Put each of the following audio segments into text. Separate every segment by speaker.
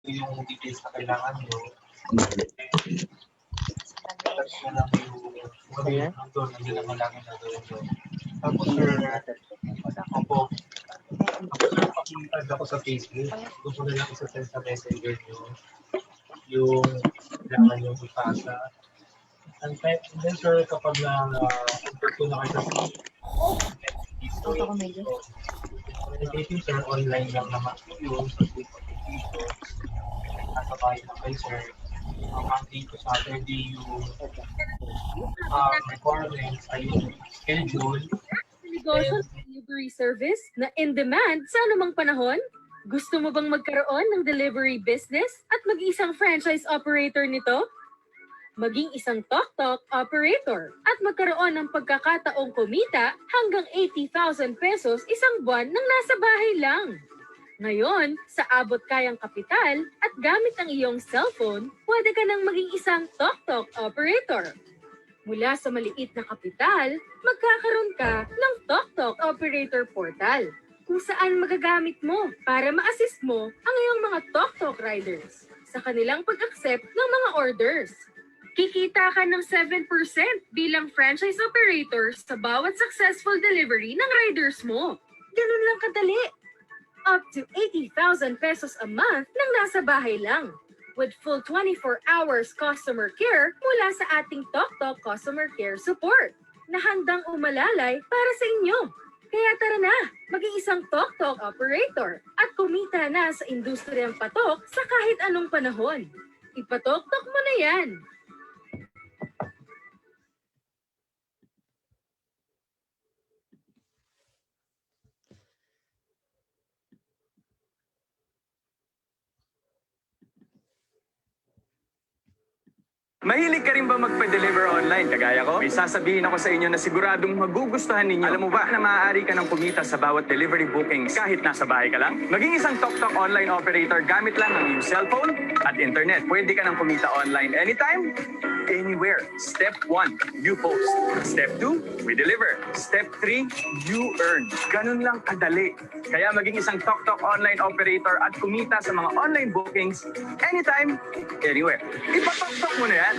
Speaker 1: yung details na kailangan nyo. Tapos na lang yung gawin doon, hindi naman namin nagawin doon. Tapos sir, ako pag-add ako sa Facebook, gusto na lang isa-send sa messenger nyo yung kailangan yung ipasa. And then sir, kapag na-convert ko na kayo sa communication sir, online lang naman po yun sa Zoom application. Nasa bahay na kayo sir. Monday to Saturday yung requirements ay yung schedule.
Speaker 2: Negosyo delivery service na in demand sa anumang panahon? Gusto mo bang magkaroon ng delivery business at mag-isang franchise operator nito? Maging isang tok-tok operator at magkaroon ng pagkakataong kumita hanggang 80,000 pesos isang buwan nang nasa bahay lang. Ngayon, sa abot kayang kapital at gamit ang iyong cellphone, pwede ka nang maging isang tok-tok operator. Mula sa maliit na kapital, magkakaroon ka ng tok-tok operator portal kung saan magagamit mo para ma-assist mo ang iyong mga tok-tok riders sa kanilang pag-accept ng mga orders. Kikita ka ng 7% bilang franchise operator sa bawat successful delivery ng riders mo. Ganun lang kadali. Up to 80,000 pesos a month nang nasa bahay lang. With full 24 hours customer care mula sa ating Tok-Tok Customer Care Support na handang umalalay para sa inyo. Kaya tara na, maging isang Tok-Tok operator at kumita na sa industriyang patok sa kahit anong panahon. Ipatok-tok mo na yan!
Speaker 3: Mahilig ka rin ba magpa-deliver online kagaya ko? May sasabihin ako sa inyo na siguradong magugustuhan ninyo. Alam mo ba na maaari ka ng kumita sa bawat delivery bookings kahit nasa bahay ka lang? Maging isang Tok-Tok online operator gamit lang ang iyong cellphone at internet. Pwede ka ng kumita online anytime, anywhere. Step 1, you post. Step 2, we deliver. Step 3, you earn. Ganun lang kadali. Kaya maging isang Tok-Tok online operator at kumita sa mga online bookings anytime, anywhere. Ipatok-tok mo na yan.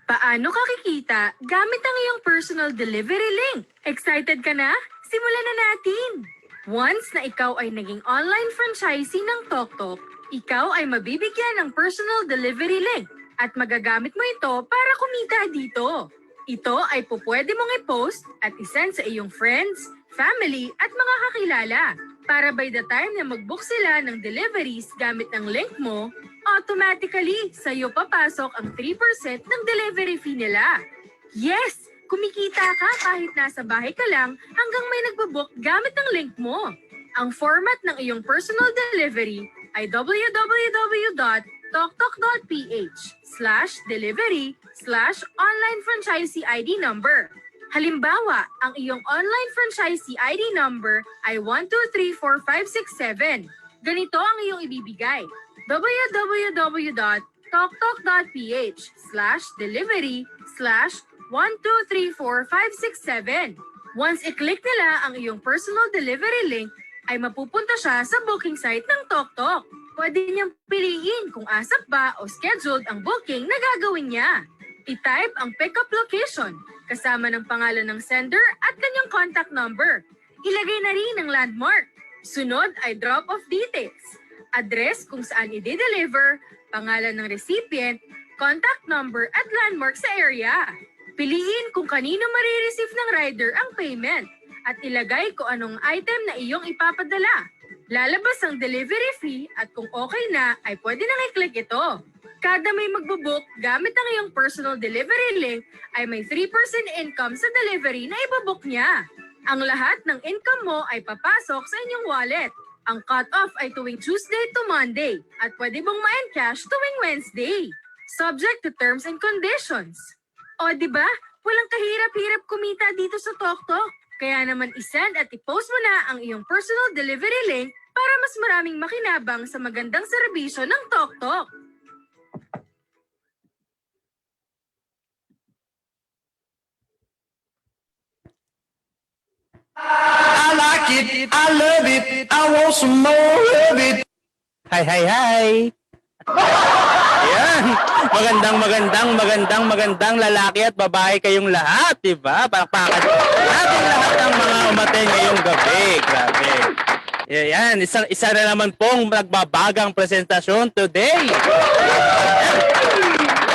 Speaker 2: Paano ka kikita gamit ang iyong personal delivery link? Excited ka na? Simulan na natin! Once na ikaw ay naging online franchisee ng Tok-Tok, ikaw ay mabibigyan ng personal delivery link at magagamit mo ito para kumita dito. Ito ay pupwede mong i-post at isend sa iyong friends, family at mga kakilala para by the time na mag-book sila ng deliveries gamit ng link mo, automatically sa'yo papasok ang 3% ng delivery fee nila. Yes! Kumikita ka kahit nasa bahay ka lang hanggang may nagbabook gamit ng link mo. Ang format ng iyong personal delivery ay www.toktok.ph/delivery/online franchisee ID number. Halimbawa, ang iyong online franchisee ID number ay 1234567. Ganito ang iyong ibibigay. www.toktok.ph/delivery/1234567. Once i-click nila ang iyong personal delivery link, ay mapupunta siya sa booking site ng Tok-Tok. Pwede niyang piliin kung ASAP ba o scheduled ang booking na gagawin niya. I-type ang pickup location kasama ng pangalan ng sender at kanyang contact number. Ilagay na rin ang landmark. Sunod ay drop-off details. Address kung saan i-deliver, pangalan ng recipient, contact number at landmark sa area. Piliin kung kanino marireceive ng rider ang payment at ilagay kung anong item na iyong ipapadala. Lalabas ang delivery fee at kung okay na ay pwede nang i-click ito. Kada may magbubook gamit ang iyong personal delivery link ay may 3% income sa delivery na ibabook niya. Ang lahat ng income mo ay papasok sa inyong wallet. Ang cut-off ay tuwing Tuesday to Monday at pwede mong ma-encash tuwing Wednesday. subject to terms and conditions. O di ba? Walang kahirap-hirap kumita dito sa TokTok. Kaya naman isend at i-post mo na ang iyong personal delivery link para mas maraming makinabang sa magandang serbisyo ng TokTok.
Speaker 4: I like it, I love it, I want some more of it. Hi. Ayan. Magandang lalaki at babae kayong lahat, di ba? Palakpakan natin lahat ng mga umatay ngayong gabi. Grabe. Ayan, isa na naman pong nagbabagang presentasyon today.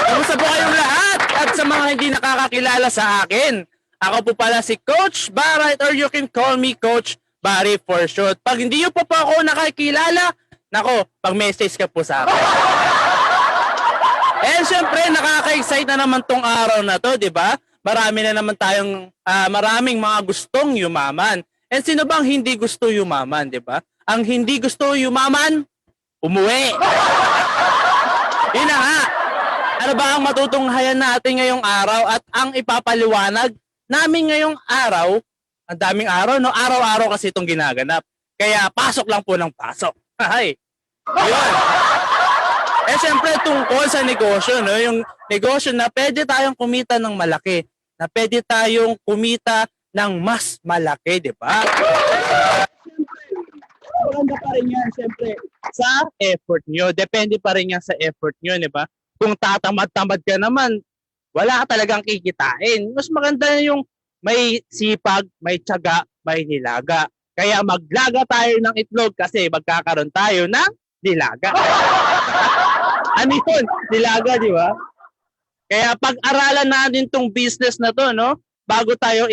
Speaker 4: Kamusta po kayong lahat? At sa mga hindi nakakakilala sa akin, ako po pala si Coach Barat, or you can call me Coach Barry for short. Pag hindi nyo po ako nakakilala, nako, pag-message ka po sa akin. And syempre, nakaka-excite na naman tong araw na to, di ba? Marami na naman tayong, maraming mga gustong yumaman. And sino bang hindi gusto yumaman, di ba? Ang hindi gusto yumaman, umuwi. Yun na nga. Ano ba ang matutunghayan natin ngayong araw at ang ipapaliwanag namin ngayong araw? Ang daming araw, no? Araw-araw kasi itong ginaganap. Kaya pasok lang po ng pasok. Hay. Yun. Eh syempre tungkol sa negosyo, no? Yung negosyo na pwede tayong kumita ng malaki, na pwede tayong kumita ng mas malaki, di ba? Maganda pa rin yan, syempre, sa effort nyo. Depende pa rin yan sa effort nyo, di ba? Kung tatamad-tamad ka naman, wala ka talagang kikitain. Mas maganda yung may sipag, may tiyaga, may nilaga. Kaya maglaga tayo ng itlog kasi magkakaroon tayo ng nilaga. Ano yun? Nilaga, di ba? Kaya pag-aralan natin tong business na to, no? Bago tayo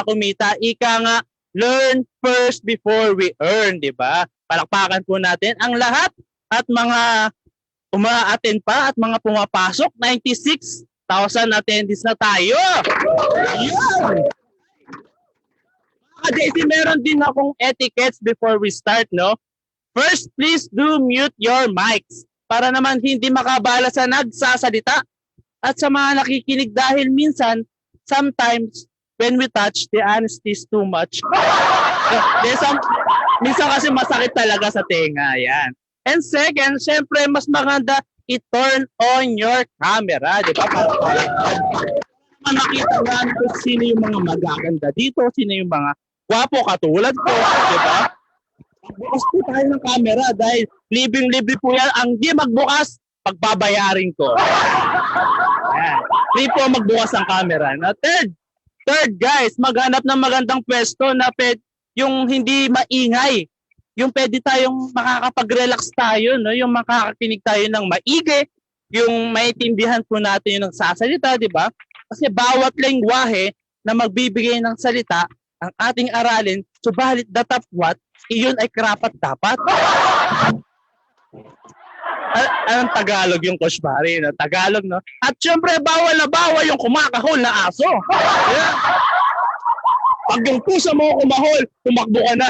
Speaker 4: kumita, ika nga, learn first before we earn, di ba? Palakpakan po natin ang lahat at mga uma-attend pa at mga pumapasok. 96,000 attendees na tayo. Yan! JC, meron din akong etiquettes before we start, no? First, please do mute your mics para naman hindi makabala sa nagsasalita at sa mga nakikinig dahil minsan, sometimes, when we touch, the honesty is too much. Minsan kasi masakit talaga sa tenga, yan. And second, syempre, mas maganda i-turn on your camera, di ba? Para makita namin kung sino yung mga magaganda dito, sino yung mga gwapo katulad ko, di ba? Bukas po tayo ng camera dahil libreng-libre po yan. Ang di magbukas, pagbabayarin ko. Ayan. Free po magbukas ang camera. Na third guys, maghanap ng magandang pwesto na yung hindi maingay. Yung pwede tayong makakapag-relax tayo, no? Yung makakakinig tayo ng maigi, yung maintindihan po natin yung nagsasalita, di ba? Kasi bawat lengguwahe na magbibigay ng salita, ang ating aralin, subalit datapwat, iyon ay karapat-dapat. Anong Tagalog yung Coach Barry? No? Tagalog, no? At syempre, bawal na bawal yung kumakahol na aso. Yeah. Pag yung pusa mo kumahol, tumakbo ka na.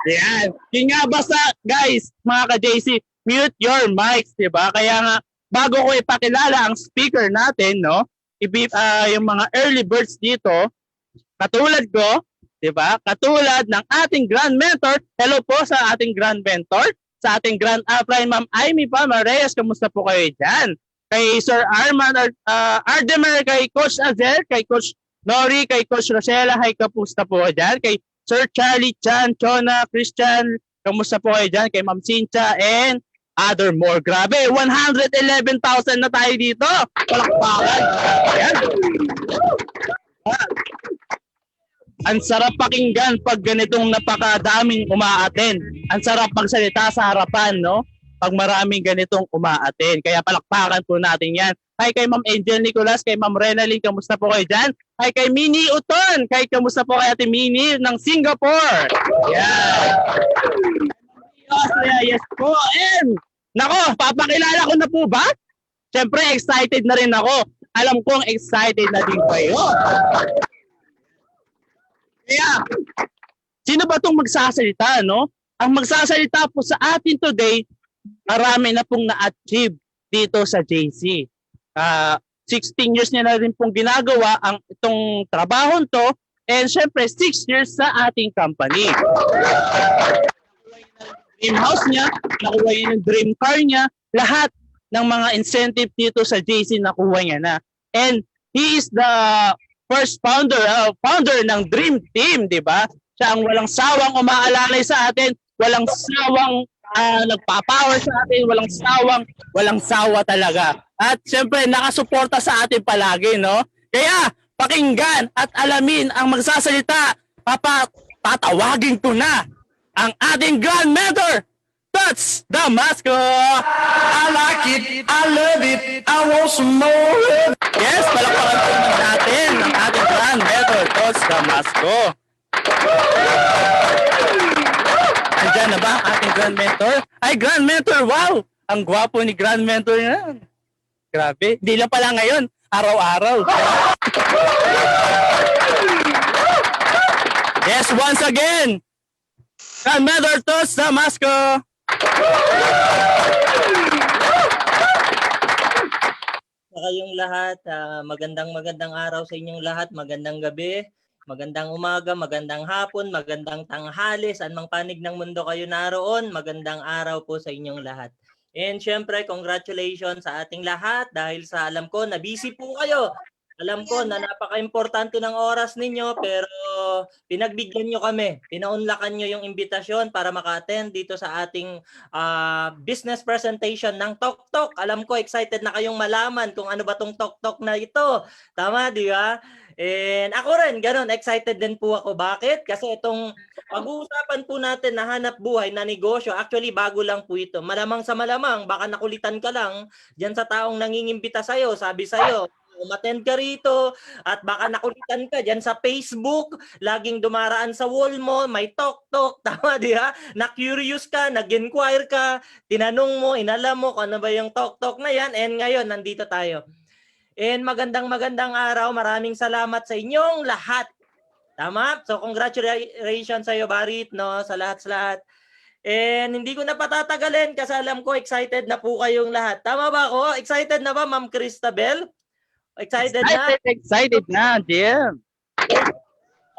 Speaker 4: Yan. Yun nga, basta, guys, mga ka-JC, mute your mics, diba? Kaya nga, bago ko ipakilala ang speaker natin, no? Yung mga early birds dito, katulad ko, diba? Katulad ng ating grand mentor. Hello po sa ating grand mentor, sa ating grand upline, Ma'am Amy Palma Reyes. Kamusta po kayo dyan? Kay Sir Arman Ardemer, kay Coach Azel, kay Coach Nori, kay Coach Rosella, hay kamusta po kayo dyan? Kay Sir Charlie Chan, Chona, Christian, kamusta po kayo dyan? Kay Ma'am Cynthia, and other more. Grabe, 111,000 na tayo dito. Palakpakan. Ayan. Ang sarap pakinggan pag ganitong napakadaming umaattend. Ang sarap magsalita sa harapan, no? Pag maraming ganitong umaattend. Kaya palakpakan po natin yan. Hi kay Ma'am Angel Nicolas, kay Ma'am Renalyn, kamusta po kayo dyan? Hi kay Minnie Uton, kay kamusta po kay Ate Minnie ng Singapore. Yan. Austria, yes po. And, nako, papakilala ko na po ba? Siyempre, excited na rin ako. Alam kong excited na din kayo. Kaya, sino ba itong magsasalita, no? Ang magsasalita po sa atin today, marami na pong na-achieve dito sa JC. 16 years niya na rin pong ginagawa itong trabahon to, and syempre 6 years sa ating company. Dream house niya, nakuha niya yung dream car niya, lahat ng mga incentive dito sa JC nakuha niya na. And he is the first founder ng Dream Team, di ba? Siya ang walang sawang umaalalay sa atin, walang sawang nagpapower sa atin, walang sawa talaga. At syempre nakasuporta sa atin palagi, no? Kaya pakinggan at alamin ang magsasalita, tatawagin ko na ang ating Grand Mentor, Tots Damasco. I like it, I love it, I want some more. Yes, palakpakan po naman natin ang ating Grand Mentor, Tots Damasco. Andiyan na ba ang ating Grand Mentor? Ay, Grand Mentor, wow! Ang gwapo ni Grand Mentor na. Grabe, hindi lang pala ngayon, araw-araw. Yes, once again, Grand Mentor Tots Damasco.
Speaker 5: Sa kayong lahat, magandang araw sa inyong lahat, magandang gabi, magandang umaga, magandang hapon, magandang tanghali, saan mang panig ng mundo kayo naroon, magandang araw po sa inyong lahat. And syempre, congratulations sa ating lahat dahil sa alam ko na busy po kayo. Alam ko na napaka-importante ng oras ninyo pero pinagbigyan nyo kami. Pinaunlakan nyo yung imbitasyon para maka-attend dito sa ating business presentation ng Tok Tok. Alam ko excited na kayong malaman kung ano ba tong Tok Tok na ito. Tama, di ba? And ako rin, ganun, excited din po ako. Bakit? Kasi itong pag-uusapan po natin na hanap buhay na negosyo, actually bago lang po ito. Malamang sa malamang, baka nakulitan ka lang dyan sa taong nangingimbita sa'yo, sabi sa'yo, umattend ka rito at baka nakulitan ka dyan sa Facebook, laging dumaraan sa wall mo, may Tok-Tok, tama di ba? Na-curious ka, nag-inquire ka, tinanong mo, inalam mo kung ano ba yung Tok-Tok na yan, and ngayon, nandito tayo. And magandang araw, maraming salamat sa inyong lahat. Tama? So congratulations sa iyo, Barit, no? Sa lahat. And hindi ko na patatagalin kasi alam ko excited na po kayong lahat. Tama ba ako? Excited na ba, Ma'am Cristabel? Excited na, Jim.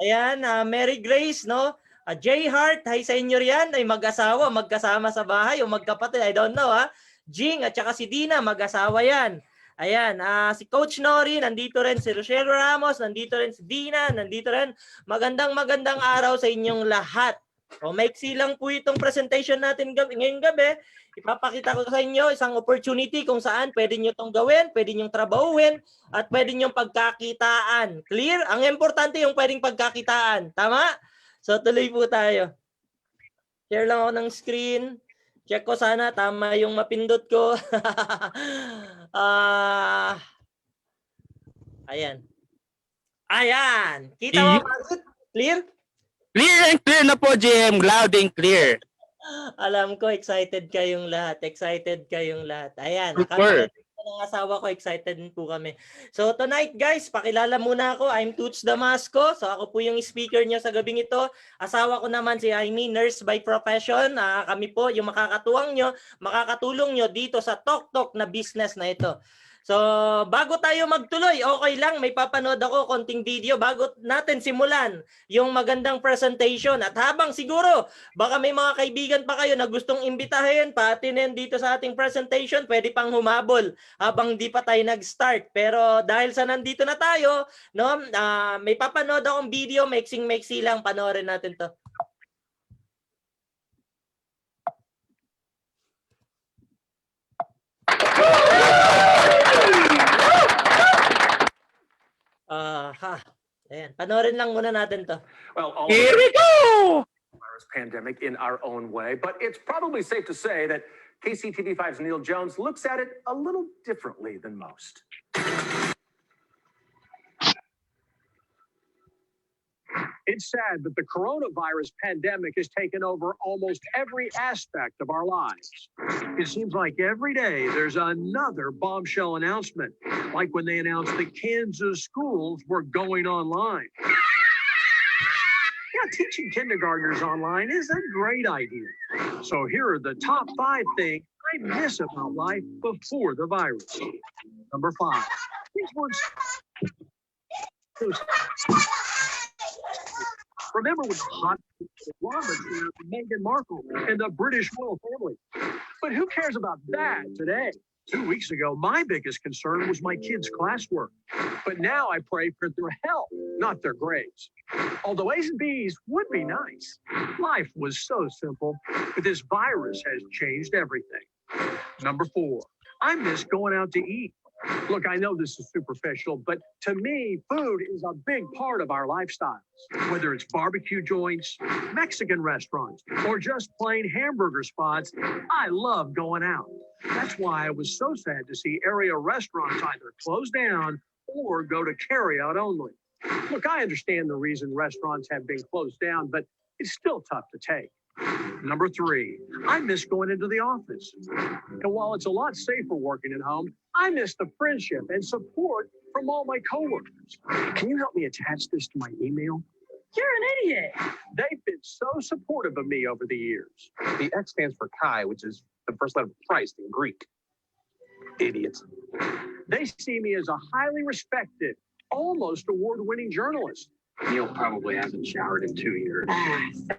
Speaker 5: Ayan, Mary Grace, no? J Hart, hi sa inyo riyan, ay mag-asawa, magkasama sa bahay o magkapatid, I don't know, ha? Jing at saka si Dina, mag-asawa yan. Ayan, si Coach Nori, nandito rin si Rochelle Ramos, nandito rin si Dina, nandito rin. Magandang araw sa inyong lahat. O maiksi lang po itong presentation natin ngayong gabi. Ipapakita ko sa inyo isang opportunity kung saan pwede nyo itong gawin, pwede nyo trabahuin, at pwede nyo pagkakitaan. Clear? Ang importante yung pwedeng pagkakitaan. Tama? So tuloy po tayo. Share lang ako ng screen. Check ko sana, tama yung mapindot ko. Ayan. Kita mo, Margaret? Clear?
Speaker 4: Clear and clear na po, Jim. Loud and clear.
Speaker 5: Alam ko, excited kayong lahat. Ayan.
Speaker 4: Super.
Speaker 5: Ng asawa ko, excited din po kami. So tonight guys, pakilala muna ako. I'm Tots Damasco. So ako po yung speaker niyo sa gabing ito. Asawa ko naman si Amy, nurse by profession. Kami po yung makakatulong nyo dito sa Tok Tok na business na ito. So bago tayo magtuloy, okay lang, may papanood ako konting video bago natin simulan yung magandang presentation. At habang siguro, baka may mga kaibigan pa kayo na gustong imbitahin, paatinin dito sa ating presentation, pwede pang humabol habang di pa tayo nag-start. Pero dahil sa nandito na tayo, no, may papanood akong video, maiksing-maiksi lang, panoorin natin to. Ayan, panoorin lang muna natin to.
Speaker 3: Well,
Speaker 4: Here we go!
Speaker 3: Virus pandemic in our own way, but it's probably safe to say that KCTV5's Neil Jones looks at it a little differently than most.
Speaker 6: It's sad that the coronavirus pandemic has taken over almost every aspect of our lives. It seems like every day there's another bombshell announcement, like when they announced that Kansas schools were going online. Yeah, teaching kindergartners online is a great idea. So here are the top 5 things I I miss about life before the virus. Number 5. Things weren't remember when the hot Roberts and Meghan Markle and the British royal family. But who cares about that today? 2 weeks ago, my biggest concern was my kids' classwork. But now I pray for their health, not their grades. Although A's and B's would be nice. Life was so simple, but this virus has changed everything. Number 4, I miss going out to eat. Look, I know this is superficial, but to me, food is a big part of our lifestyles. Whether it's barbecue joints, Mexican restaurants, or just plain hamburger spots, I love going out. That's why I was so sad to see area restaurants either close down or go to carry-out only. Look, I understand the reason restaurants have been closed down, but it's still tough to take. Number 3, I miss going into the office. And while it's a lot safer working at home, I miss the friendship and support from all my coworkers. Can you help me attach this to my email? You're an idiot. They've been so supportive of me over the years.
Speaker 7: The X stands for Chi, which is the first letter of Christ in Greek.
Speaker 6: Idiots. They see me as a highly respected, almost award-winning journalist.
Speaker 7: Neil probably hasn't showered in 2 years.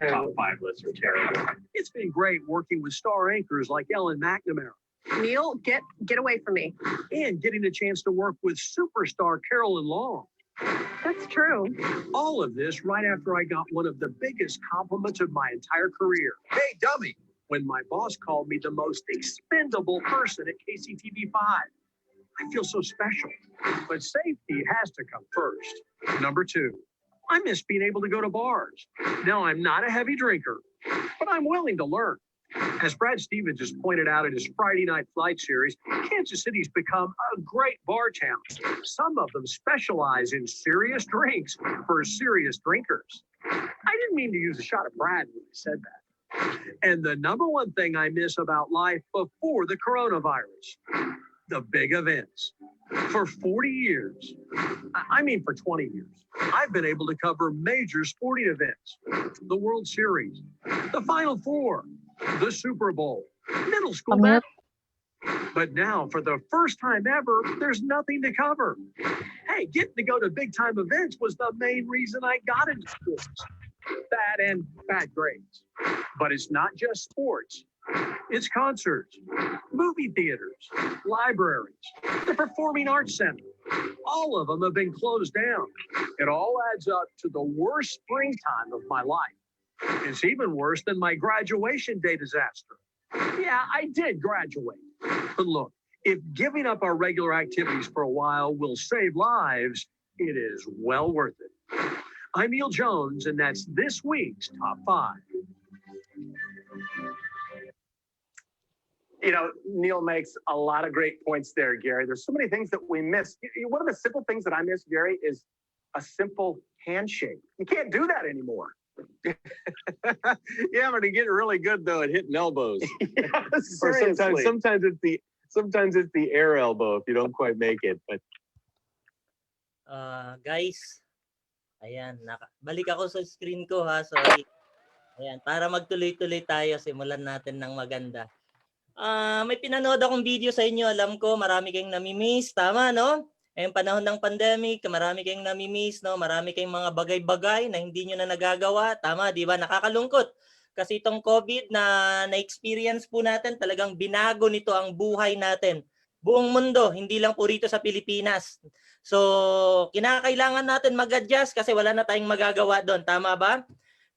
Speaker 7: Top 5 lists are terrible.
Speaker 6: It's been great working with star anchors like Ellen McNamara
Speaker 8: Neil, get away from me.
Speaker 6: and getting a chance to work with superstar Carolyn Long.
Speaker 8: That's true.
Speaker 6: All of this right after I got one of the biggest compliments of my entire career.
Speaker 7: Hey, dummy!
Speaker 6: When my boss called me the most expendable person at KCTV5. I feel so special, but safety has to come first. Number 2, I miss being able to go to bars. Now, I'm not a heavy drinker, but I'm willing to learn. As Brad Stevens has pointed out in his Friday Night Flight series, Kansas City's become a great bar town. Some of them specialize in serious drinks for serious drinkers. I didn't mean to use a shot at Brad when I said that. And the number one thing I miss about life before the coronavirus, the big events. For 40 years, I mean for 20 years, I've been able to cover major sporting events, the World Series, the Final Four, the Super Bowl, middle school basketball. But now, for the first time ever, there's nothing to cover. Hey, getting to go to big time events was the main reason I got into sports. That and bad grades. But it's not just sports. It's concerts, movie theaters, libraries, the Performing Arts Center. All of them have been closed down. It all adds up to the worst springtime of my life. It's even worse than my graduation day disaster. Yeah, I did graduate. But look, if giving up our regular activities for a while will save lives, it is well worth it. I'm Neil Jones, and that's this week's Top 5.
Speaker 7: You know, Neil makes a lot of great points there, Gary. There's so many things that we miss. One of the simple things that I miss, Gary, is a simple handshake. You can't do that anymore.
Speaker 9: Yeah, but getting really good though at hitting elbows.
Speaker 7: Yeah,
Speaker 9: Or
Speaker 7: seriously.
Speaker 9: sometimes it's the air elbow if you don't quite make it. But
Speaker 5: Guys, ayan, balik ako sa screen ko ha, sorry. Ayan, para magtuloy-tuloy tayo, simulan natin ng maganda. May pinanood akong video sa inyo, alam ko marami kayong namimiss, tama no? Ngayong panahon ng pandemic, marami kayong namimiss, no? Marami kayong mga bagay-bagay na hindi nyo na nagagawa, tama, di ba? Nakakalungkot. Kasi itong COVID na experience po natin, talagang binago nito ang buhay natin. Buong mundo, hindi lang po rito sa Pilipinas. So, kinakailangan natin mag-adjust kasi wala na tayong magagawa doon, tama ba?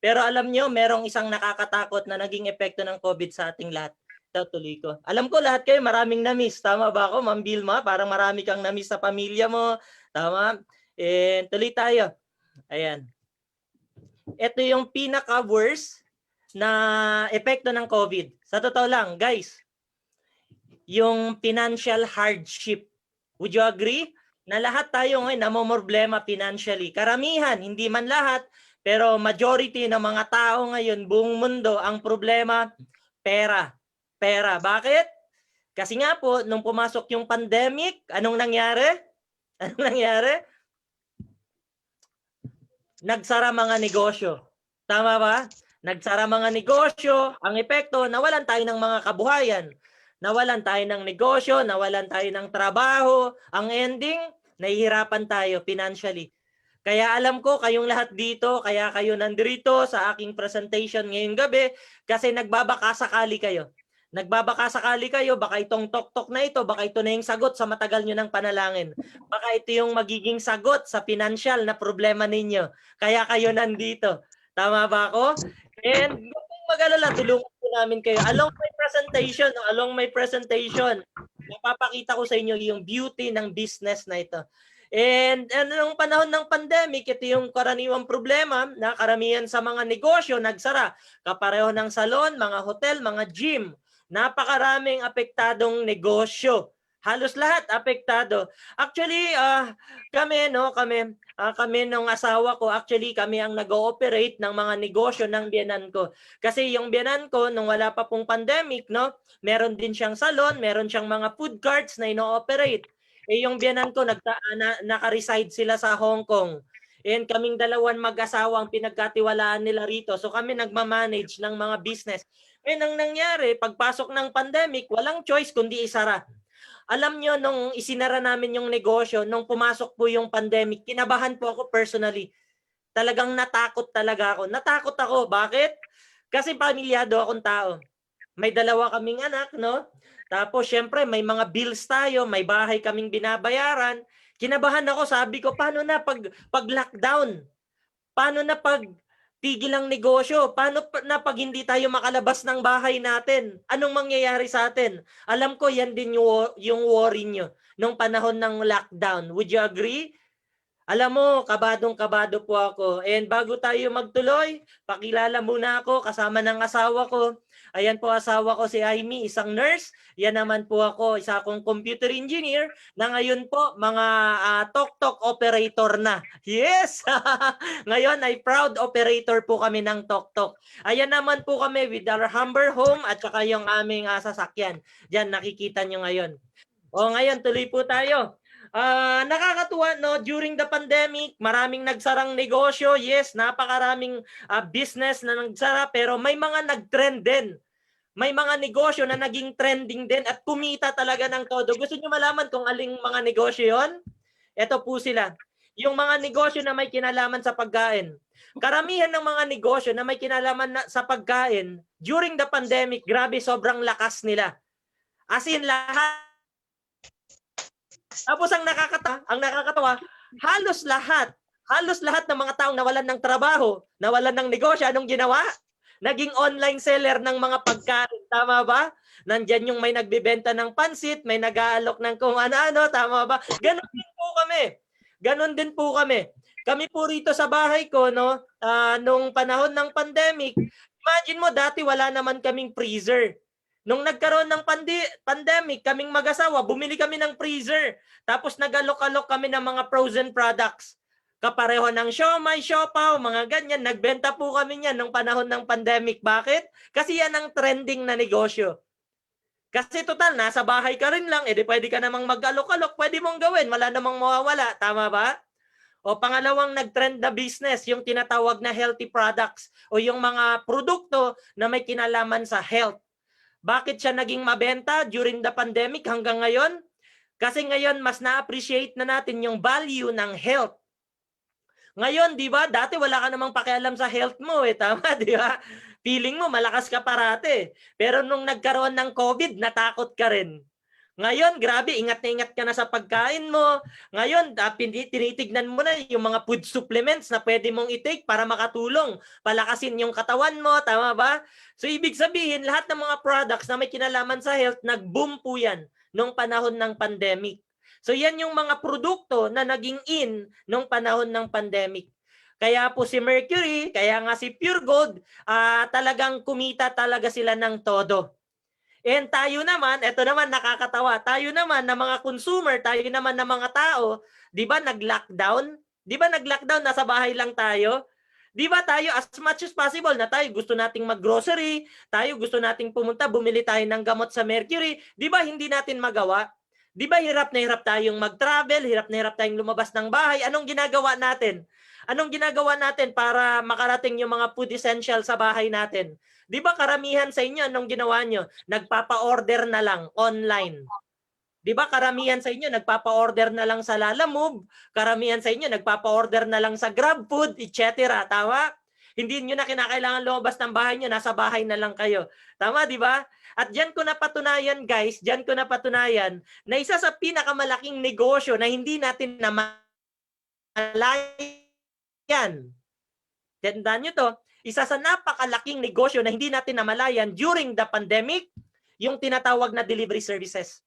Speaker 5: Pero alam nyo, merong isang nakakatakot na naging epekto ng COVID sa ating lahat. Tuloy ko. Alam ko lahat kayo maraming na-miss. Tama ba ako, Ma'am Vilma? Parang marami kang na-miss sa pamilya mo. Tama? Tuloy tayo. Ayan. Ito yung pinaka-worst na epekto ng COVID. Sa totoo lang, guys, yung financial hardship. Would you agree? Na lahat tayo ngayon namomroblema financially. Karamihan, hindi man lahat, pero majority ng mga tao ngayon, buong mundo, ang problema, pera. Pera. Bakit? Kasi nga po, nung pumasok yung pandemic, anong nangyari? Anong nangyari? Nagsara mga negosyo. Tama ba? Nagsara mga negosyo. Ang epekto, nawalan tayo ng mga kabuhayan. Nawalan tayo ng negosyo, nawalan tayo ng trabaho. Ang ending, nahihirapan tayo financially. Kaya alam ko kayong lahat dito, kaya kayo nandito sa aking presentation ngayong gabi kasi nagbabaka sakali kayo. Nagbabaka sakali kayo, baka itong tok-tok na ito, baka ito na yung sagot sa matagal nyo ng panalangin. Baka ito yung magiging sagot sa financial na problema ninyo. Kaya kayo nandito. Tama ba ako? And huwag kayong mag-alala, tulungan po namin kayo. Along my presentation, napapakita ko sa inyo yung beauty ng business na ito. And nung panahon ng pandemic, ito yung karaniwang problema na karamihan sa mga negosyo nagsara. Kapareho ng salon, mga hotel, mga gym. Napakaraming apektadong negosyo. Halos lahat apektado. Actually, kami nung asawa ko, actually kami ang nag-ooperate ng mga negosyo ng biyenan ko. Kasi yung biyenan ko, nung wala pa pong pandemic, no, meron din siyang salon, meron siyang mga food carts na ino-operate. Yung biyenan ko, naka-reside sila sa Hong Kong. And kaming dalawan mag-asawa ang pinagkatiwalaan nila rito. So kami nagmamanage ng mga business. Ngayon ang nangyari, pagpasok ng pandemic, walang choice kundi isara. Alam nyo, nung isinara namin yung negosyo, nung pumasok po yung pandemic, kinabahan po ako personally. Talagang natakot talaga ako. Natakot ako. Bakit? Kasi pamilyado akong tao. May dalawa kaming anak, no? Tapos, syempre, may mga bills tayo, may bahay kaming binabayaran. Kinabahan ako, sabi ko, paano na pag lockdown? Paano na pag tigil ang negosyo? Paano na pag hindi tayo makalabas ng bahay natin? Anong mangyayari sa atin? Alam ko, yan din yung worry nyo nung panahon ng lockdown. Would you agree? Alam mo, kabadong-kabado po ako. And bago tayo magtuloy, pakilala muna ako kasama ng asawa ko. Ayan po asawa ko si Amy, isang nurse. Yan naman po ako, isa akong computer engineer na ngayon po mga tok-tok operator na. Yes! Ngayon ay proud operator po kami ng tok-tok. Ayan naman po kami with our humble home at saka yung aming sasakyan. Diyan nakikita nyo ngayon. O ngayon, tuloy po tayo. Nakakatuwa, no? During the pandemic, maraming nagsarang negosyo. Yes, napakaraming business na nagsara, pero may mga nag-trend din. May mga negosyo na naging trending din at kumita talaga ng todo. Gusto niyo malaman kung aling mga negosyo yon? Ito po sila. Yung mga negosyo na may kinalaman sa pagkain. Karamihan ng mga negosyo na may kinalaman sa pagkain, during the pandemic, grabe, sobrang lakas nila. As in, lahat. Tapos ang nakakatawa, halos lahat ng mga taong nawalan ng trabaho, nawalan ng negosyo, anong ginawa? Naging online seller ng mga pagkain, tama ba? Nandyan yung may nagbebenta ng pansit, may nag-aalok ng kung ano-ano, tama ba? Ganon din po kami. Ganon din po kami. Kami po rito sa bahay ko, no, nung panahon ng pandemic, imagine mo, dati wala naman kaming freezer. Nung nagkaroon ng pandemic, kaming mag-asawa, bumili kami ng freezer. Tapos nag-alok-alok kami ng mga frozen products. Kapareho ng siomai, siopaw, mga ganyan. Nagbenta po kami niyan nung panahon ng pandemic. Bakit? Kasi yan ang trending na negosyo. Kasi total, nasa bahay ka rin lang, edi pwede ka namang mag-alok-alok, pwede mong gawin, wala namang mawawala. Tama ba? O pangalawang nag-trend na business, yung tinatawag na healthy products o yung mga produkto na may kinalaman sa health. Bakit siya naging mabenta during the pandemic hanggang ngayon? Kasi ngayon mas na-appreciate na natin yung value ng health. Ngayon, di ba, dati wala ka namang pakialam sa health mo, tama, di ba? Feeling mo malakas ka parate. Pero nung nagkaroon ng COVID, natakot ka rin. Ngayon, grabe, ingat na ingat ka na sa pagkain mo. Ngayon, tinitignan mo na yung mga food supplements na pwede mong i-take para makatulong, palakasin yung katawan mo, tama ba? So, ibig sabihin, lahat ng mga products na may kinalaman sa health, nag-boom po yan nung panahon ng pandemic. So, yan yung mga produkto na naging in nung panahon ng pandemic. Kaya po si Mercury, kaya nga si Pure Gold, talagang kumita talaga sila ng todo. And tayo naman, ito naman nakakatawa, tayo naman na mga consumer, tayo naman na mga tao, di ba nag-lockdown? Di ba nag-lockdown, nasa bahay lang tayo? Di ba tayo, as much as possible na tayo gusto nating mag-grocery, tayo gusto nating pumunta, bumili tayo ng gamot sa Mercury, di ba hindi natin magawa? Di ba hirap na hirap tayong mag-travel, hirap na hirap tayong lumabas ng bahay. Anong ginagawa natin? Anong ginagawa natin para makarating yung mga food essential sa bahay natin? Di ba karamihan sa inyo, anong ginawa nyo? Nagpapa-order na lang online. Di ba karamihan sa inyo, nagpapa-order na lang sa Lalamove, karamihan sa inyo, nagpapa-order na lang sa GrabFood, etc. Tama? Hindi nyo na kinakailangan lumabas ng bahay nyo, nasa bahay na lang kayo. Tama, di ba? At diyan ko napatunayan, guys, diyan ko napatunayan na isa sa pinakamalaking negosyo na hindi natin namalayan. Tandaan nyo to, isa sa napakalaking negosyo na hindi natin namalayan during the pandemic, yung tinatawag na delivery services.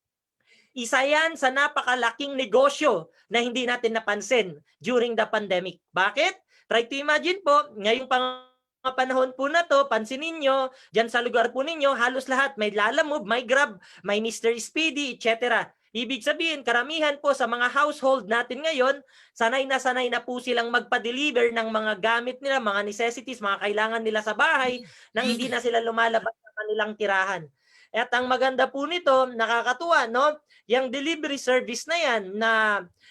Speaker 5: Isa yan sa napakalaking negosyo na hindi natin napansin during the pandemic. Bakit? Try to imagine po, ngayong mga panahon po na to, pansinin nyo, dyan sa lugar po ninyo, halos lahat, may Lalamove, may Grab, may Mr. Speedy, etc. Ibig sabihin, karamihan po sa mga household natin ngayon, sanay na po silang magpa-deliver ng mga gamit nila, mga necessities, mga kailangan nila sa bahay, nang hindi na sila lumalabas sa kanilang tirahan. At ang maganda po nito, nakakatuwa, no? Yung delivery service na yan,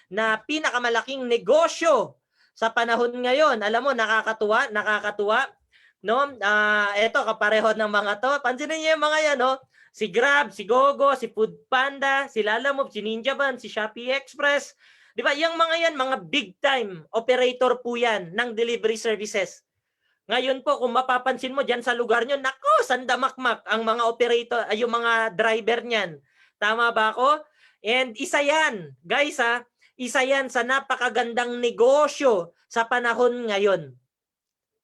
Speaker 5: na pinakamalaking negosyo sa panahon ngayon. Alam mo, nakakatuwa, no? Eto, kapareho ng mga to. Pansinin niyo yung mga yan, no? Si Grab, si Gogo, si Foodpanda, si Lalamove, si Ninja Van, si Shopee Express. Di ba? Yung mga yan, mga big time operator po yan ng delivery services. Ngayon po, kung mapapansin mo dyan sa lugar nyo, nako, sandamakmak ang mga operator, ay yung mga driver niyan. Tama ba ako? And isa yan, guys ha, isa yan sa napakagandang negosyo sa panahon ngayon.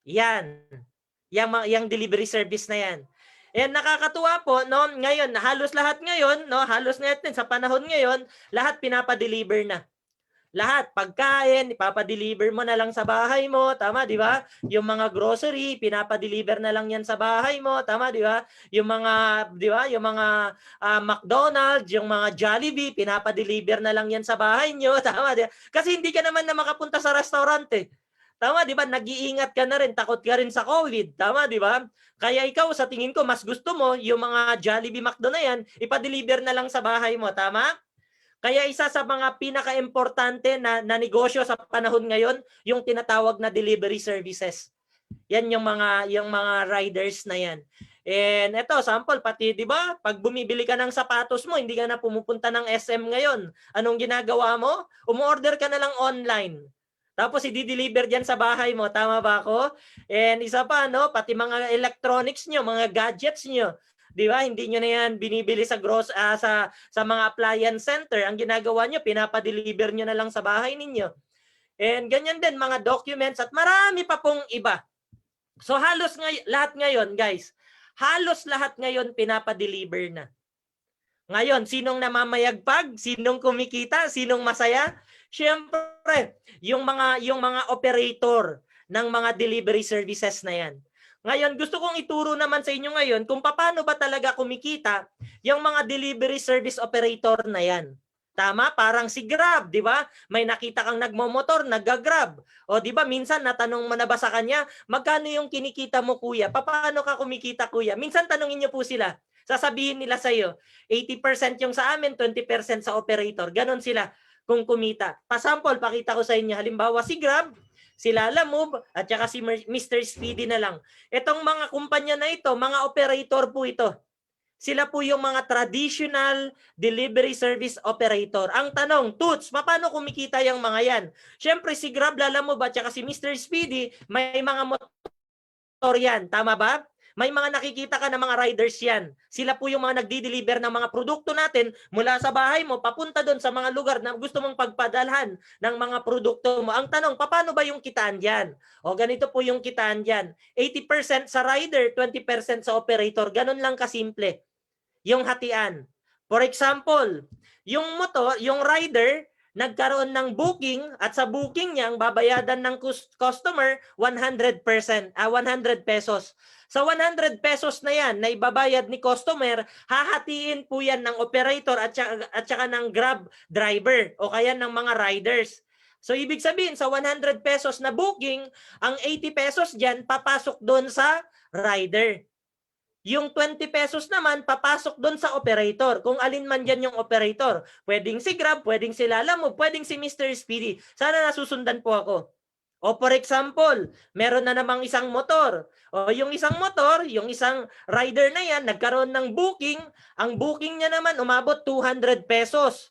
Speaker 5: Yan. Yang delivery service na yan. And nakakatuwa po, no, ngayon, halos lahat ngayon, no, halos natin sa panahon ngayon, lahat pinapa-deliver na. Lahat, pagkain, ipapa-deliver mo na lang sa bahay mo, tama, di ba? Yung mga grocery, pinapa-deliver na lang yan sa bahay mo, tama, di ba? Yung mga, di ba, yung mga McDonald's, yung mga Jollibee, pinapa-deliver na lang yan sa bahay nyo, tama, di ba? Kasi hindi ka naman na makapunta sa restaurant eh. Tama, di ba? Nag-iingat ka na rin, takot ka rin sa COVID, tama, di ba? Kaya ikaw, sa tingin ko, mas gusto mo yung mga Jollibee, McDo na yan, ipa-deliver na lang sa bahay mo, tama? Kaya isa sa mga pinaka-importante na negosyo sa panahon ngayon, yung tinatawag na delivery services. Yan yung mga riders na yan. And ito, sample, pati, di ba, pag bumibili ka ng sapatos mo, hindi ka na pumupunta ng SM ngayon. Anong ginagawa mo? Umu-order ka na lang online. Tapos i-deliver diyan sa bahay mo, tama ba ako? And isa pa, no, pati mga electronics nyo, mga gadgets nyo, di ba? Hindi nyo na yan binibili sa sa mga appliance center. Ang ginagawa nyo, pinapa-deliver nyo na lang sa bahay ninyo. And ganyan din, mga documents at marami pa pong iba. So halos lahat ngayon, guys, halos lahat ngayon pinapa-deliver na. Ngayon, sinong namamayagpag? Sinong kumikita? Sinong masaya? Siyempre, yung mga operator ng mga delivery services na yan. Ngayon, gusto kong ituro naman sa inyo ngayon kung paano ba talaga kumikita yung mga delivery service operator na yan. Tama? Parang si Grab, di ba? May nakita kang nagmomotor, nagga-Grab. O di ba, minsan natanong mo na ba sa kanya, magkano yung kinikita mo kuya? Paano ka kumikita kuya? Minsan tanongin niyo po sila. Sasabihin nila sa iyo, 80% yung sa amin, 20% sa operator. Ganon sila kung kumita. Pa-sample, pakita ko sa inyo. Halimbawa, si Grab, si Lalamove, at saka si Mr. Speedy na lang. Itong mga kumpanya na ito, mga operator po ito. Sila po yung mga traditional delivery service operator. Ang tanong, Toots, paano kumikita yung mga yan? Siyempre, si Grab, Lalamove, at saka si Mr. Speedy, may mga motor yan. Tama ba? May mga nakikita ka ng mga riders yan. Sila po yung mga nagdi-deliver ng mga produkto natin mula sa bahay mo, papunta doon sa mga lugar na gusto mong pagpadalhan ng mga produkto mo. Ang tanong, paano ba yung kitaan dyan? O ganito po yung kitaan dyan. 80% sa rider, 20% sa operator. Ganun lang kasimple yung hatian. For example, yung rider, nagkaroon ng booking at sa booking niya, ang babayadan ng customer 100 pesos. Sa 100 pesos na yan na ibabayad ni customer, hahatiin po yan ng operator at saka ng Grab driver o kaya ng mga riders. So ibig sabihin sa 100 pesos na booking, ang 80 pesos dyan papasok doon sa rider. Yung 20 pesos naman, papasok doon sa operator. Kung alin man dyan yung operator. Pwedeng si Grab, pwedeng si Lalamove, pwedeng si Mr. Speedy. Sana nasusundan po ako. O for example, meron na namang isang motor. O yung isang motor, yung isang rider na yan, nagkaroon ng booking. Ang booking niya naman, umabot 200 pesos.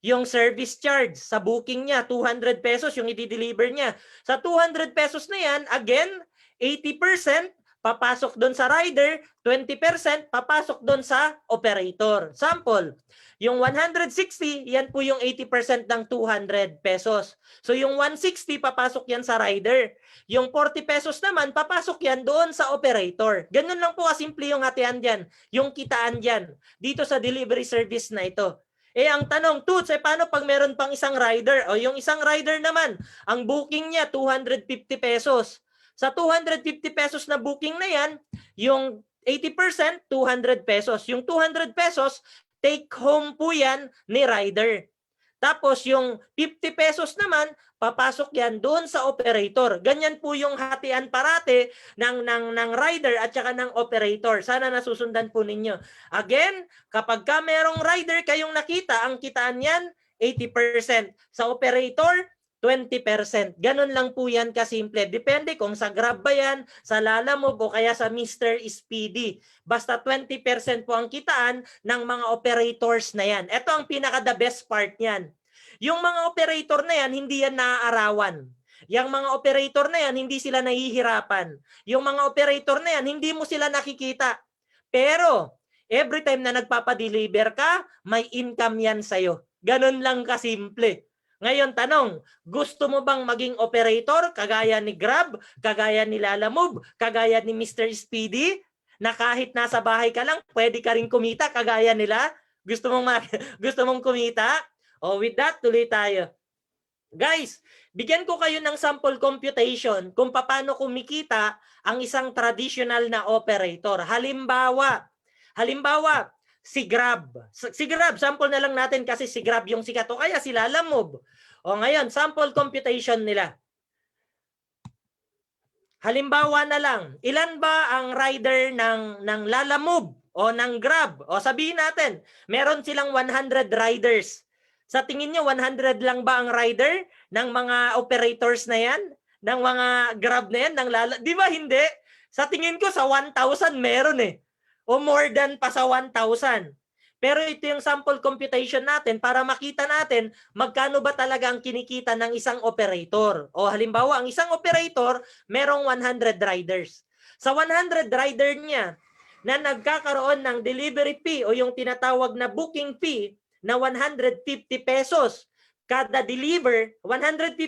Speaker 5: Yung service charge sa booking niya, 200 pesos yung i-deliver niya. Sa 200 pesos na yan, again, 80% papasok doon sa rider, 20% papasok doon sa operator. Sample, yung 160, yan po yung 80% ng 200 pesos. So yung 160, papasok yan sa rider. Yung 40 pesos naman, papasok yan doon sa operator. Ganun lang po kasimple yung hatian dyan, yung kitaan dyan, dito sa delivery service na ito. Ang tanong, Toots, paano pag meron pang isang rider? O yung isang rider naman, ang booking niya, 250 pesos. Sa 250 pesos na booking na yan, yung 80%, 200 pesos. Yung 200 pesos, take home po yan ni rider. Tapos yung 50 pesos naman, papasok yan doon sa operator. Ganyan po yung hatian parate ng rider at saka ng operator. Sana nasusundan po ninyo. Again, kapag ka merong rider kayong nakita, ang kitaan yan, 80%. Sa operator, 20%. Ganun lang po yan kasimple. Depende kung sa Grab ba yan, sa Lalamove o kaya sa Mr. Speedy. Basta 20% po ang kitaan ng mga operators na yan. Ito ang pinaka-the best part niyan. Yung mga operator na yan, hindi yan naaarawan. Yung mga operator na yan, hindi sila nahihirapan. Yung mga operator na yan, hindi mo sila nakikita. Pero, every time na nagpapadeliver ka, may income yan sa'yo. Ganun lang kasimple. Ngayon, tanong, gusto mo bang maging operator kagaya ni Grab, kagaya ni Lalamove, kagaya ni Mr. Speedy, na kahit nasa bahay ka lang, pwede ka rin kumita kagaya nila? Gusto mong kumita? O with that, tuloy tayo. Guys, bigyan ko kayo ng sample computation kung paano kumikita ang isang traditional na operator. Halimbawa, si Grab. Si Grab, sample na lang natin kasi si Grab yung sikat o kaya si Lalamove. O ngayon, sample computation nila. Halimbawa na lang, ilan ba ang rider ng Lalamove o ng Grab? O sabihin natin, meron silang 100 riders. Sa tingin nyo, 100 lang ba ang rider ng mga operators na yan? Ng mga Grab na yan? Di ba hindi? Sa tingin ko, sa 1,000 meron eh. O more than pa sa 1,000. Pero ito yung sample computation natin para makita natin magkano ba talaga ang kinikita ng isang operator. O halimbawa, ang isang operator, merong 100 riders. Sa 100 rider niya na nagkakaroon ng delivery fee o yung tinatawag na booking fee na 150 pesos kada deliver, 150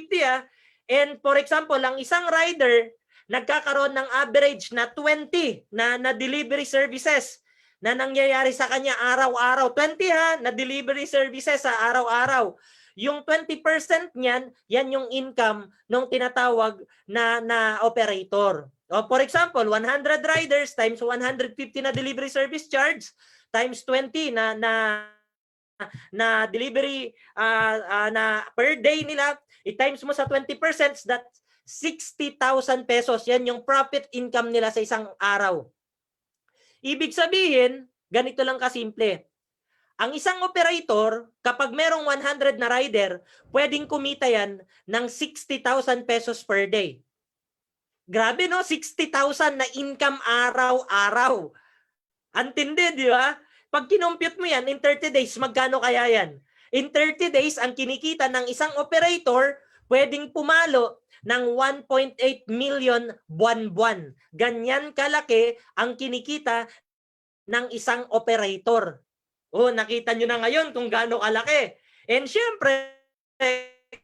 Speaker 5: and for example, ang isang rider nagkakaroon ng average na 20 na delivery services na nangyayari sa kanya araw-araw. 20 na delivery services sa araw-araw. Yung 20% niyan, yan yung income ng tinatawag na operator. O for example, 100 riders times 150 na delivery service charge times 20 na delivery na per day nila, i-times mo sa 20%, that's 60,000 pesos. Yan yung profit income nila sa isang araw. Ibig sabihin, ganito lang kasimple. Ang isang operator, kapag merong 100 na rider, pwedeng kumita yan ng 60,000 pesos per day. Grabe no, 60,000 na income araw-araw. Antindi, di ba? Pag kinompute mo yan, in 30 days, magkano kaya yan? In 30 days, ang kinikita ng isang operator, pwedeng pumalo ng 1.8 million buwan-buwan. Ganyan kalaki ang kinikita ng isang operator. Oh, nakita nyo na ngayon kung gaano kalaki. And syempre,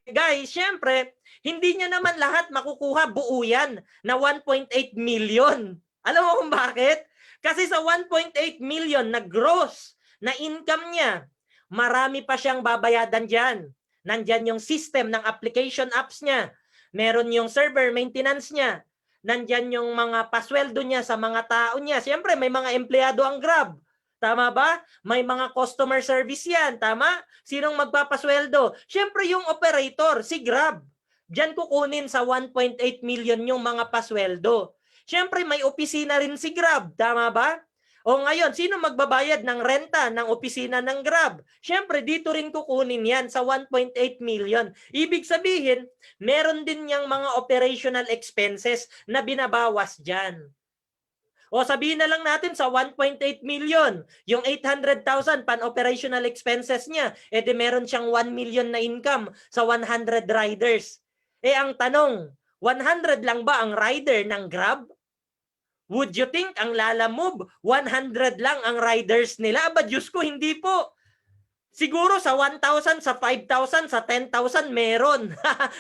Speaker 5: guys, syempre, hindi niya naman lahat makukuha buo yan na 1.8 million. Alam mo kung bakit? Kasi sa 1.8 million na gross na income niya, marami pa siyang babayadan dyan. Nandyan yung system ng application apps niya. Meron yung server maintenance niya. Nandyan yung mga pasweldo niya sa mga tao niya. Siyempre, may mga empleyado ang Grab. Tama ba? May mga customer service yan. Tama? Sinong magpapasweldo? Siyempre, yung operator, si Grab. Diyan kukunin sa 1.8 million yung mga pasweldo. Siyempre, may opisina rin si Grab. Tama ba? O ngayon, sino magbabayad ng renta ng opisina ng Grab? Siyempre, dito rin kukunin yan sa 1.8 million. Ibig sabihin, meron din niyang mga operational expenses na binabawas dyan. O sabihin na lang natin sa 1.8 million, yung 800,000 pan-operational expenses niya, edi meron siyang 1 million na income sa 100 riders. Ang tanong, 100 lang ba ang rider ng Grab? Would you think ang Lalamove, 100 lang ang riders nila? Aba, Diyos ko, hindi po. Siguro sa 1,000, sa 5,000, sa 10,000 meron.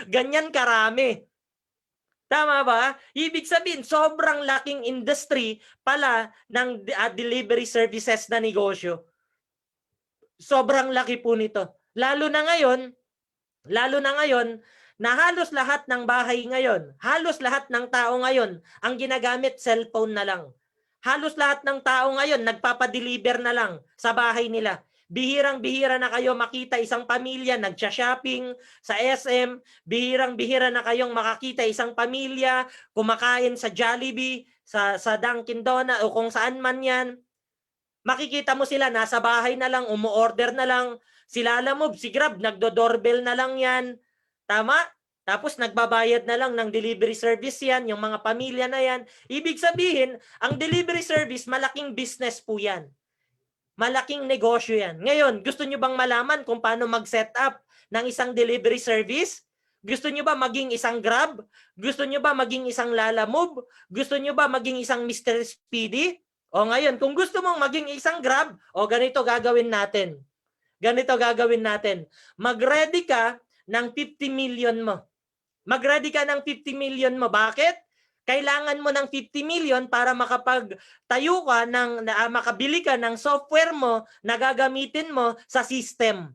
Speaker 5: Ganyan karami. Tama ba? Ibig sabihin, sobrang laking industry pala ng delivery services na negosyo. Sobrang laki po nito. Lalo na ngayon, na halos lahat ng bahay ngayon, halos lahat ng tao ngayon, ang ginagamit cellphone na lang. Halos lahat ng tao ngayon, nagpapadeliver na lang sa bahay nila. Bihirang-bihira na kayo makita isang pamilya nagsha-shopping sa SM. Bihirang-bihira na kayong makakita isang pamilya kumakain sa Jollibee, sa Dunkin Donuts o kung saan man yan. Makikita mo sila, nasa bahay na lang, umu-order na lang. Si Lalamove, si Grab, nagdo-doorbell na lang yan. Tama? Tapos nagbabayad na lang ng delivery service yan, yung mga pamilya na yan. Ibig sabihin, ang delivery service, malaking business po yan. Malaking negosyo yan. Ngayon, gusto nyo bang malaman kung paano mag-set up ng isang delivery service? Gusto nyo ba maging isang Grab? Gusto nyo ba maging isang Lalamove? Gusto nyo ba maging isang Mr. Speedy? O ngayon, kung gusto mong maging isang Grab, o ganito gagawin natin. Ganito gagawin natin. Mag-ready ka ng 50 million mo. Mag-ready ka ng 50 million mo. Bakit? Kailangan mo ng 50 million para makapagtayo ka makabili ka ng software mo na gagamitin mo sa system.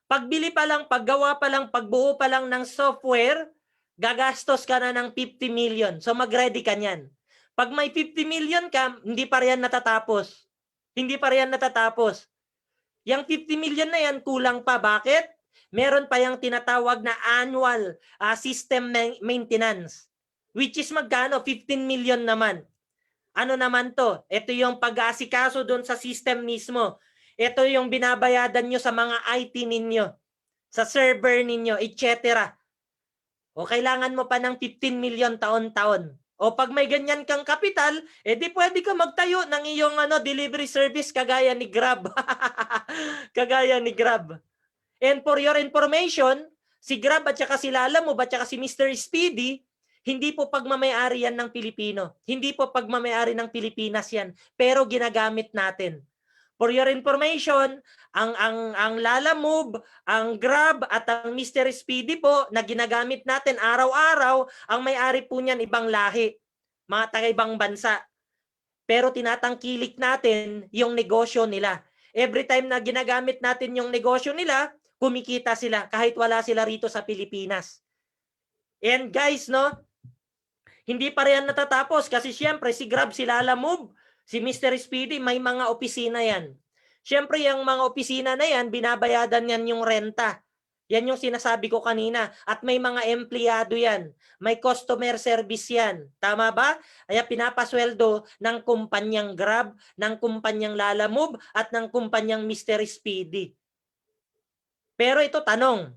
Speaker 5: Pagbili pa lang, paggawa pa lang, pagbuo pa lang ng software, gagastos ka na ng 50 million. So mag-ready ka niyan. Pag may 50 million ka, hindi pa riyan natatapos. Hindi pa riyan natatapos. Yang 50 million na yan, kulang pa. Bakit? Meron pa yung tinatawag na annual system maintenance. Which is magkano? 15 million naman. Ano naman to? Ito yung pag-aasikaso doon sa system mismo. Ito yung binabayadan nyo sa mga IT ninyo, sa server ninyo, etc. O kailangan mo pa ng 15 million taon-taon. O pag may ganyan kang kapital, edi pwede ka magtayo ng iyong delivery service kagaya ni Grab. Kagaya ni Grab. And for your information, si Grab at saka si Lalamove at saka si Mr. Speedy, hindi po pagmamayari yan ng Pilipino. Hindi po pagmamayari ng Pilipinas yan. Pero ginagamit natin. For your information, ang Lalamove, ang Grab at ang Mr. Speedy po na ginagamit natin araw-araw, ang may-ari po niyan ibang lahi, mga taga-ibang bansa. Pero tinatangkilik natin yung negosyo nila. Every time na ginagamit natin yung negosyo nila, kumikita sila kahit wala sila rito sa Pilipinas. And guys, hindi pa rin natatapos kasi siyempre si Grab, si Lalamove, si Mr. Speedy, may mga opisina yan. Siyempre yung mga opisina na yan, binabayadan yan yung renta. Yan yung sinasabi ko kanina. At may mga empleyado yan. May customer service yan. Tama ba? Kaya pinapasweldo ng kumpanyang Grab, ng kumpanyang Lalamove, at ng kumpanyang Mr. Speedy. Pero ito tanong,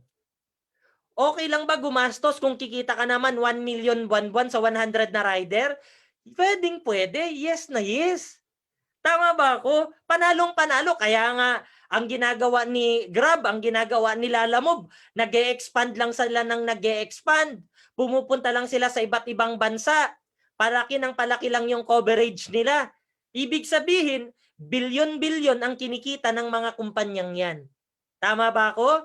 Speaker 5: okay lang ba gumastos kung kikita ka naman 1 million buwan-buwan sa 100 na rider? Pwedeng pwede, yes na yes. Tama ba ako? Panalong-panalo. Kaya nga, ang ginagawa ni Grab, ang ginagawa ni Lalamove, nag-e-expand lang sila ng nag-e-expand. Pumupunta lang sila sa iba't ibang bansa. Palaki ng palaki lang yung coverage nila. Ibig sabihin, bilyon-bilyon ang kinikita ng mga kumpanyang yan. Tama ba ako?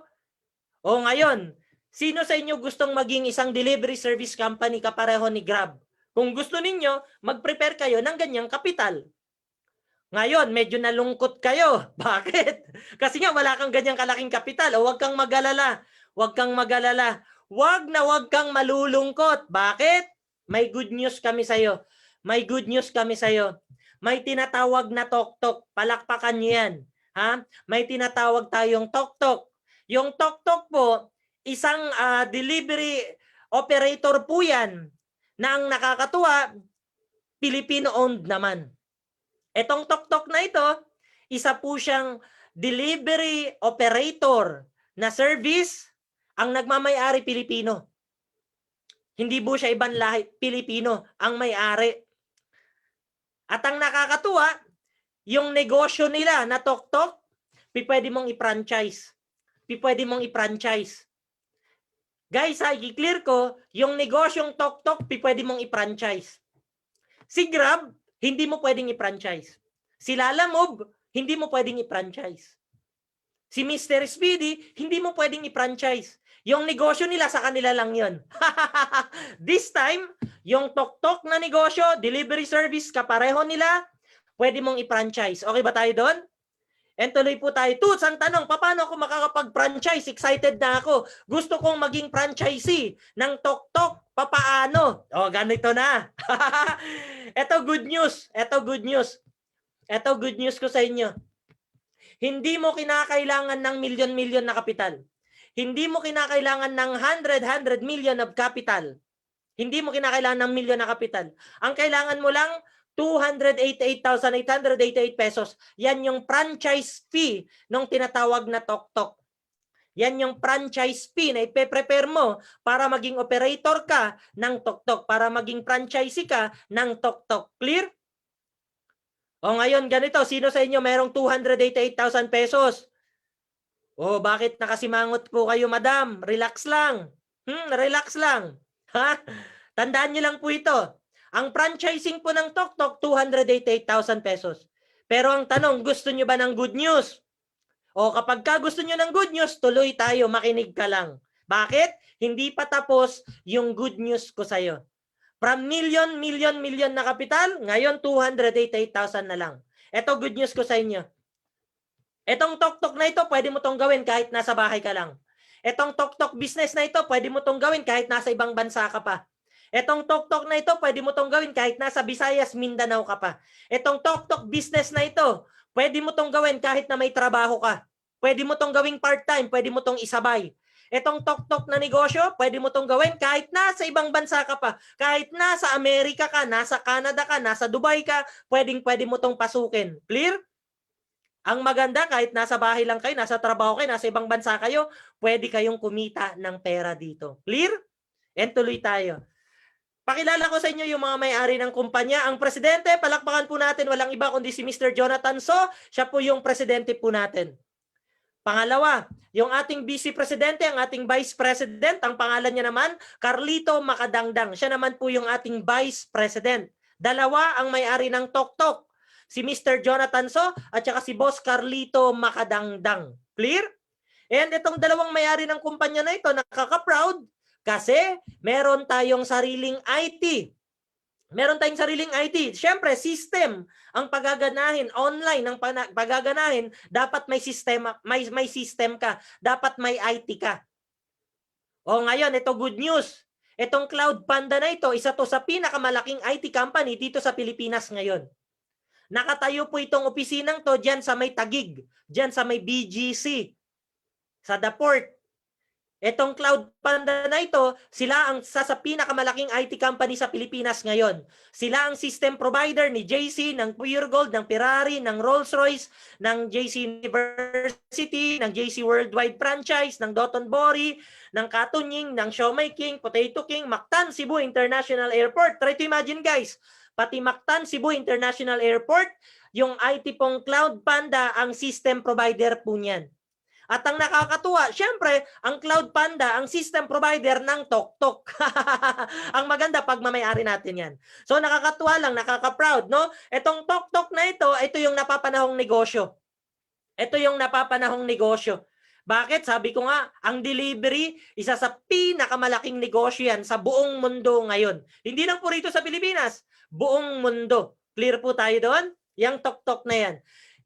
Speaker 5: O ngayon, sino sa inyo gustong maging isang delivery service company kapareho ni Grab? Kung gusto ninyo, mag-prepare kayo ng ganyang kapital. Ngayon, medyo nalungkot kayo. Bakit? Kasi nga wala kang ganyang kalaking kapital. O huwag kang mag-alala. Huwag kang mag-alala. Huwag kang malulungkot. Bakit? May good news kami sa'yo. May good news kami sa'yo. May tinatawag na tok-tok. Palakpakan niyo yan. Ha? May tinatawag tayong tok-tok. Yung tok-tok po, isang delivery operator po yan na ang nakakatuwa, Filipino-owned naman. Etong Tok na ito, isa po siyang delivery operator na service, ang nagmamay-ari Pilipino. Hindi po siya ibang lahi, Pilipino ang may-ari. At ang nakakatuwa, yung negosyo nila na Tok, pwede mong i-franchise. Pwede mong i-franchise. Guys, i-clear ko, yung negosyong Tok, pwede mong i-franchise. Si Grab, hindi mo pwedeng i-franchise. Si Lalamove, hindi mo pwedeng i-franchise. Si Mr. Speedy, hindi mo pwedeng i-franchise. Yung negosyo nila sa kanila lang yun. This time, yung Tok na negosyo, delivery service, kapareho nila, pwede mong i-franchise. Okay ba tayo doon? And tuloy po tayo. Toots, ang tanong, paano ako makakapag-franchise? Excited na ako. Gusto kong maging franchisee ng Tok. Papaano? O, ganito na. Ito good news. Ito good news ko sa inyo. Hindi mo kinakailangan ng milyon na kapital. Hindi mo kinakailangan ng 100 million of capital. Hindi mo kinakailangan ng milyon na kapital. Ang kailangan mo lang 288,888 pesos. Yan yung franchise fee ng tinatawag na Tok. Yan yung franchise fee na ipe-prepare mo para maging operator ka ng Tok, para maging franchisee ka ng Tok. Clear? O ngayon ganito, sino sa inyo merong 288,000 pesos? O bakit nakasimangot po kayo, madam? Relax lang. Relax lang. Ha? Tandaan niyo lang po ito. Ang franchising po ng Tok, 288,000 pesos. Pero ang tanong, gusto nyo ba ng good news? O kapag gusto nyo ng good news, tuloy tayo, makinig ka lang. Bakit? Hindi pa tapos yung good news ko sa'yo. From million na kapital, ngayon 288,000 na lang. Ito good news ko sa inyo. Etong Tok na ito, pwede mo tong gawin kahit nasa bahay ka lang. Etong Tok business na ito, pwede mo tong gawin kahit nasa ibang bansa ka pa. Etong Tok na ito, pwede mo tong gawin kahit nasa Visayas, Mindanao ka pa. Etong Tok business na ito, pwede mo tong gawin kahit na may trabaho ka. Pwede mo tong gawing part-time, pwede mo tong isabay. Etong Tok na negosyo, pwede mo tong gawin kahit nasa ibang bansa ka pa. Kahit nasa Amerika ka, nasa Canada ka, nasa Dubai ka, pwede mo tong pasukin. Clear? Ang maganda, kahit nasa bahay lang kayo, nasa trabaho kayo, nasa ibang bansa kayo, pwede kayong kumita ng pera dito. Clear? And tuloy tayo. Pakilala ko sa inyo yung mga may-ari ng kumpanya. Ang presidente, palakpakan po natin, walang iba kundi si Mr. Jonathan So. Siya po yung presidente po natin. Pangalawa, yung ating vice presidente, ang ating vice president, ang pangalan niya naman, Carlito Macadangdang. Siya naman po yung ating vice president. Dalawa ang may-ari ng Tok, si Mr. Jonathan So at saka si Boss Carlito Macadangdang. Clear? And itong dalawang may-ari ng kumpanya na ito, nakaka-proud kasi meron tayong sariling IT. Meron tayong sariling IT. Siyempre, system ang pagaganahin, online ang pagaganahin, dapat may system ka, dapat may IT ka. O ngayon, ito good news. Itong Cloud Panda na ito, isa to sa pinakamalaking IT company dito sa Pilipinas ngayon. Nakatayo po itong opisinang to diyan sa may Taguig, diyan sa may BGC, sa The Port. Etong Cloud Panda na ito, sila ang sa pinakamalaking IT company sa Pilipinas ngayon. Sila ang system provider ni JC, ng Pure Gold, ng Ferrari, ng Rolls-Royce, ng JC University, ng JC Worldwide Franchise, ng Doton Bori, ng Katunying, ng Siomai King, Potato King, Mactan, Cebu International Airport. Try to imagine guys, pati Mactan, Cebu International Airport, yung IT pong Cloud Panda ang system provider po niyan. At ang nakakatuwa, syempre, ang Cloud Panda, ang system provider ng Tok. Ang maganda, pagmamayari natin yan. So nakakatuwa lang, nakaka-proud, no? Itong Tok na ito yung napapanahong negosyo. Ito yung napapanahong negosyo. Bakit? Sabi ko nga, ang delivery, isa sa pinakamalaking negosyo yan sa buong mundo ngayon. Hindi lang po rito sa Pilipinas, buong mundo. Clear po tayo doon? Yang Tok na yan.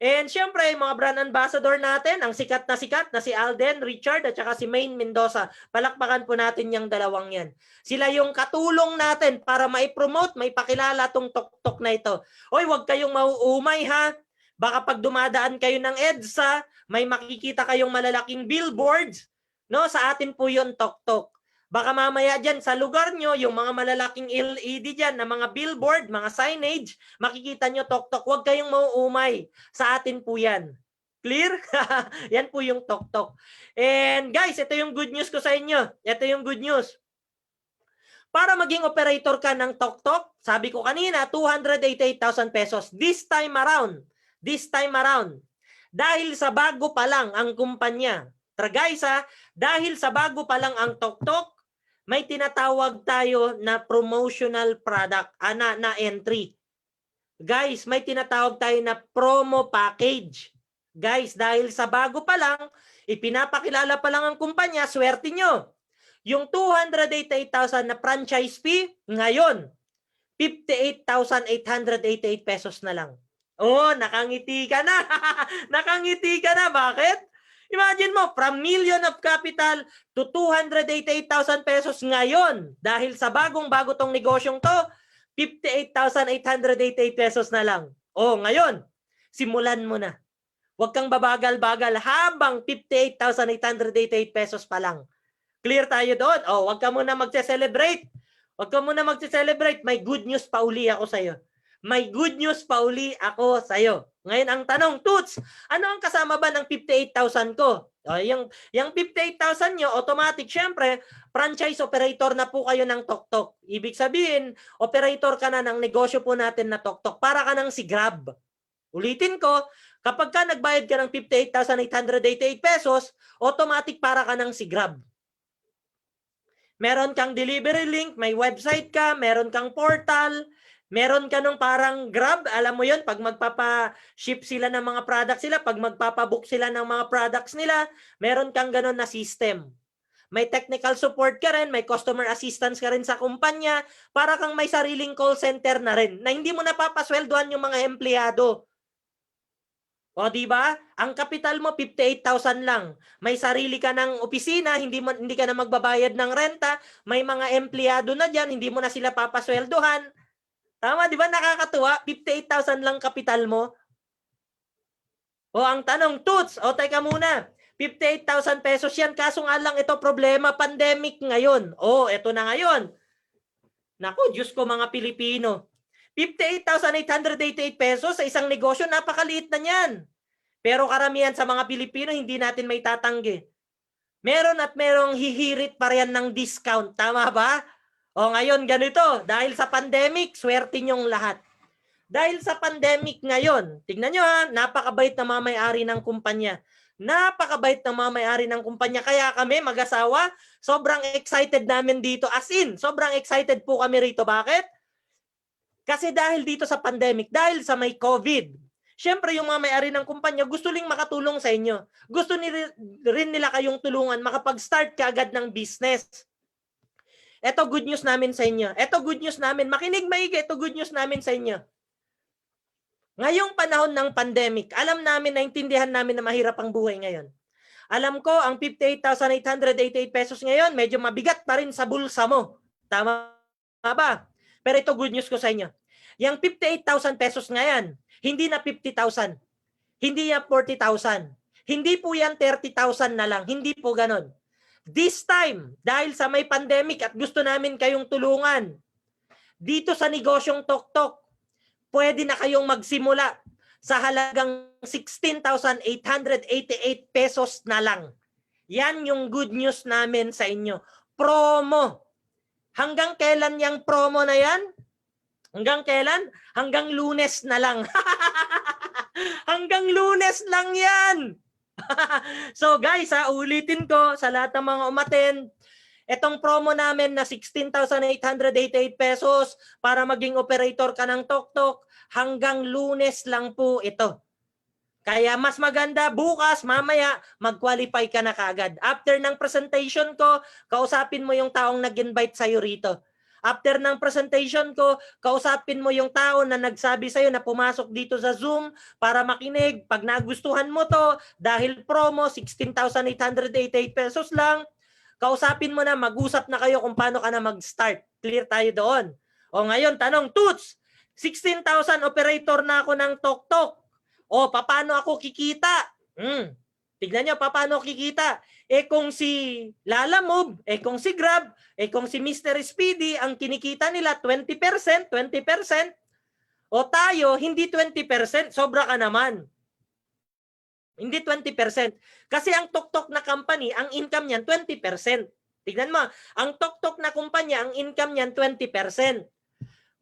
Speaker 5: And syempre, mga brand ambassador natin, ang sikat na si Alden Richard at saka si Maine Mendoza. Palakpakan po natin yung dalawang yan. Sila yung katulong natin para mai-promote, maipakilala tong Tok na ito. Hoy, wag kayong mauumay ha. Baka pag dumadaan kayo ng EDSA, may makikita kayong malalaking billboards. No, sa atin po yung Tok. Baka mamaya dyan sa lugar nyo, yung mga malalaking LED dyan na mga billboard, mga signage, makikita nyo tok-tok. Huwag kayong mauumay. Sa atin po yan. Clear? Yan po yung tok-tok. And guys, ito yung good news ko sa inyo. Ito yung good news. Para maging operator ka ng tok-tok, sabi ko kanina, 288,000 pesos. This time around, dahil sa bago pa lang ang kumpanya. Guys, dahil sa bago pa lang ang tok-tok, may tinatawag tayo na promotional product, na entry. Guys, may tinatawag tayo na promo package. Guys, dahil sa bago pa lang, ipinapakilala pa lang ang kumpanya, swerte nyo. Yung 288,000 na franchise fee, ngayon, 58,888 pesos na lang. Oh, nakangiti ka na. Nakangiti ka na. Bakit? Imagine mo, from million of capital to 288,000 pesos ngayon. Dahil sa bagong-bago tong negosyong to, 58,888 pesos na lang. Oh, ngayon, simulan mo na. Huwag kang babagal-bagal habang 58,888 pesos pa lang. Clear tayo doon? Oh, huwag ka muna magse-celebrate. Huwag ka muna magse-celebrate. May good news pa uli ako sa'yo. May good news pa uli ako sa'yo. Ngayon ang tanong, Toots, ano ang kasama ba ng 58,000 ko? O, yung 58,000 nyo, automatic, syempre, franchise operator na po kayo ng tok-tok. Ibig sabihin, operator ka na ng negosyo po natin na tok-tok. Para ka ng si Grab. Ulitin ko, kapag ka nagbayad ka ng 58,888 pesos, automatic para ka ng si Grab. Meron kang delivery link, may website ka, meron kang portal, meron ka nung parang Grab, alam mo yon, pag magpapa-ship sila ng mga products sila, pag magpapabook sila ng mga products nila, meron kang ganon na system. May technical support ka rin, may customer assistance ka rin sa kumpanya, para kang may sariling call center na rin, na hindi mo napapasweldohan yung mga empleyado. O di ba? Ang kapital mo 58,000 lang. May sarili ka ng opisina, hindi ka na magbabayad ng renta, may mga empleyado na diyan, hindi mo na sila papasweldohan. Tama, di ba? Nakakatuwa, 58,000 lang kapital mo. O ang tanong, Toots, o teka muna, 58,000 pesos yan, kaso nga lang ito problema, pandemic ngayon. O, ito na ngayon. Naku, Diyos ko mga Pilipino. 58,888 pesos sa isang negosyo, napakaliit na niyan. Pero karamihan sa mga Pilipino, hindi natin may tatanggi. Meron at merong hihirit pa riyan ng discount. Tama ba? O ngayon ganito, dahil sa pandemic, swerte nyong lahat. Dahil sa pandemic ngayon, tignan nyo ha, napakabait na mamay-ari ng kumpanya. Napakabait na mamay-ari ng kumpanya. Kaya kami, mag-asawa, sobrang excited namin dito. As in, sobrang excited po kami rito. Bakit? Kasi dahil dito sa pandemic, dahil sa may COVID, syempre yung mga may-ari ng kumpanya gusto ring makatulong sa inyo. Gusto rin nila kayong tulungan, makapag-start ka agad ng business. Ito good news namin sa inyo. Ito good news namin. Makinig maigi, ito good news namin sa inyo. Ngayong panahon ng pandemic, alam namin, naintindihan namin na mahirap ang buhay ngayon. Alam ko, ang 58,888 pesos ngayon, medyo mabigat pa rin sa bulsa mo. Tama ba? Pero ito good news ko sa inyo. Yang 58,000 pesos ngayon, hindi na 50,000. Hindi yan 40,000. Hindi po yan 30,000 na lang. Hindi po ganon. This time, dahil sa may pandemic at gusto namin kayong tulungan, dito sa negosyong tok-tok, pwede na kayong magsimula sa halagang 16,888 pesos na lang. Yan yung good news namin sa inyo. Promo. Hanggang kailan yung promo na yan? Hanggang kailan? Hanggang Lunes na lang. Hanggang Lunes lang yan. So guys, ulitin ko sa lahat ng mga umattend, itong promo namin na 16,888 pesos para maging operator ka ng tok-tok, hanggang Lunes lang po ito. Kaya mas maganda bukas, mamaya, mag-qualify ka na kagad. After ng presentation ko, kausapin mo yung taong nag-invite sa'yo rito. After ng presentation ko, kausapin mo yung tao na nagsabi sa'yo na pumasok dito sa Zoom para makinig. Pag nagustuhan mo to, dahil promo, 16,888 pesos lang, kausapin mo na, mag-usap na kayo kung paano ka na mag-start. Clear tayo doon. O ngayon, tanong, Toots, 16,000 operator na ako ng tok-tok. O, paano ako kikita? Tignan nyo, paano kikita? kung si Lalamove, kung si Grab, kung si Mr. Speedy, ang kinikita nila 20%, o tayo, hindi 20%, sobra ka naman. Hindi 20%. Kasi ang tuktok na company, ang income niyan 20%. Tignan mo, ang tuktok na kumpanya, ang income niyan 20%.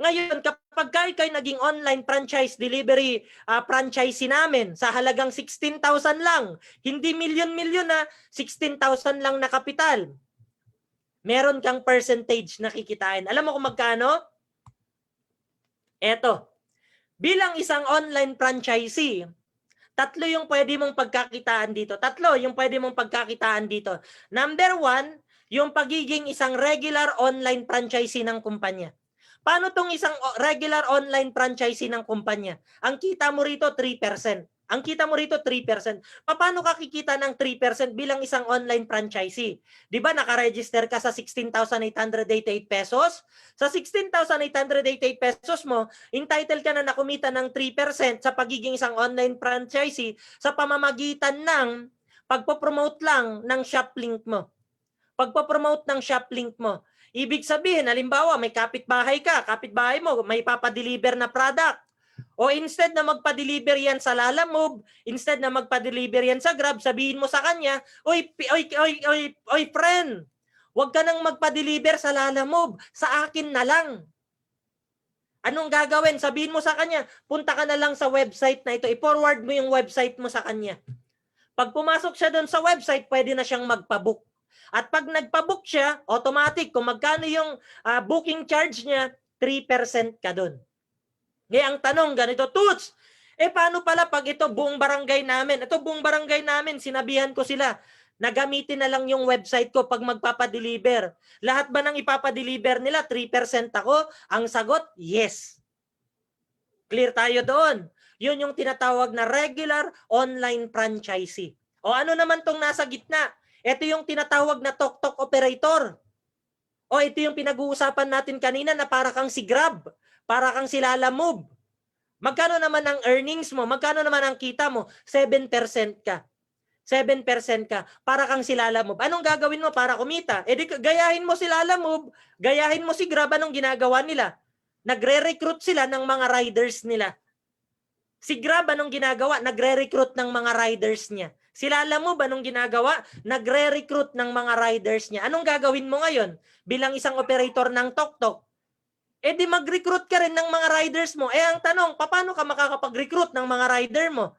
Speaker 5: Ngayon, kapag kayo naging online franchise delivery franchisee namin sa halagang 16,000 lang, hindi milyon-milyon na 16,000 lang na kapital, meron kang percentage na kikitain. Alam mo kung magkano? Eto, bilang isang online franchisee, tatlo yung pwede mong pagkakitaan dito. Number 1, yung pagiging isang regular online franchisee ng kumpanya. Paano tong isang regular online franchisee ng kumpanya? Ang kita mo rito 3%. Paano ka kikita ng 3% bilang isang online franchisee? 'Di ba naka-register ka sa 16,888 pesos? Sa 16,888 pesos mo, entitled ka na kumita ng 3% sa pagiging isang online franchisee sa pamamagitan ng pagpo-promote lang ng shop link mo. Ibig sabihin, halimbawa, may kapitbahay mo, may papadeliver na product. O instead na magpa-deliver yan sa Lalamove, instead na magpa-deliver yan sa Grab, sabihin mo sa kanya, oy friend, huwag ka nang magpa-deliver sa Lalamove, sa akin na lang. Anong gagawin? Sabihin mo sa kanya, punta ka na lang sa website na ito, i-forward mo yung website mo sa kanya. Pag pumasok siya doon sa website, pwede na siyang magpa-book. At pag nagpa-book siya, automatic, kung magkano yung booking charge niya, 3% ka doon. Ngayon, ang tanong, ganito, Toots, paano pala pag ito buong barangay namin, sinabihan ko sila, na gamitin na lang yung website ko pag magpapadeliver. Lahat ba nang ipapadeliver nila, 3% ako? Ang sagot, yes. Clear tayo doon. Yun yung tinatawag na regular online franchisee. O ano naman tong nasa gitna? Ito yung tinatawag na tok-tok operator. O ito yung pinag-uusapan natin kanina na para kang si Grab, para kang si Lalamove. Magkano naman ang earnings mo? Magkano naman ang kita mo? 7% ka. 7% ka. Para kang si Lalamove. Anong gagawin mo para kumita? Di gayahin mo si Lalamove, gayahin mo si Grab. Anong ginagawa nila? Nagre-recruit sila ng mga riders nila. Si Grab, anong ginagawa? Nagre-recruit ng mga riders niya. Si Lalamove, anong ginagawa? Nagre-recruit ng mga riders niya. Anong gagawin mo ngayon bilang isang operator ng Tok-Tok? Di mag-recruit ka rin ng mga riders mo. Ang tanong, paano ka makakapag-recruit ng mga rider mo?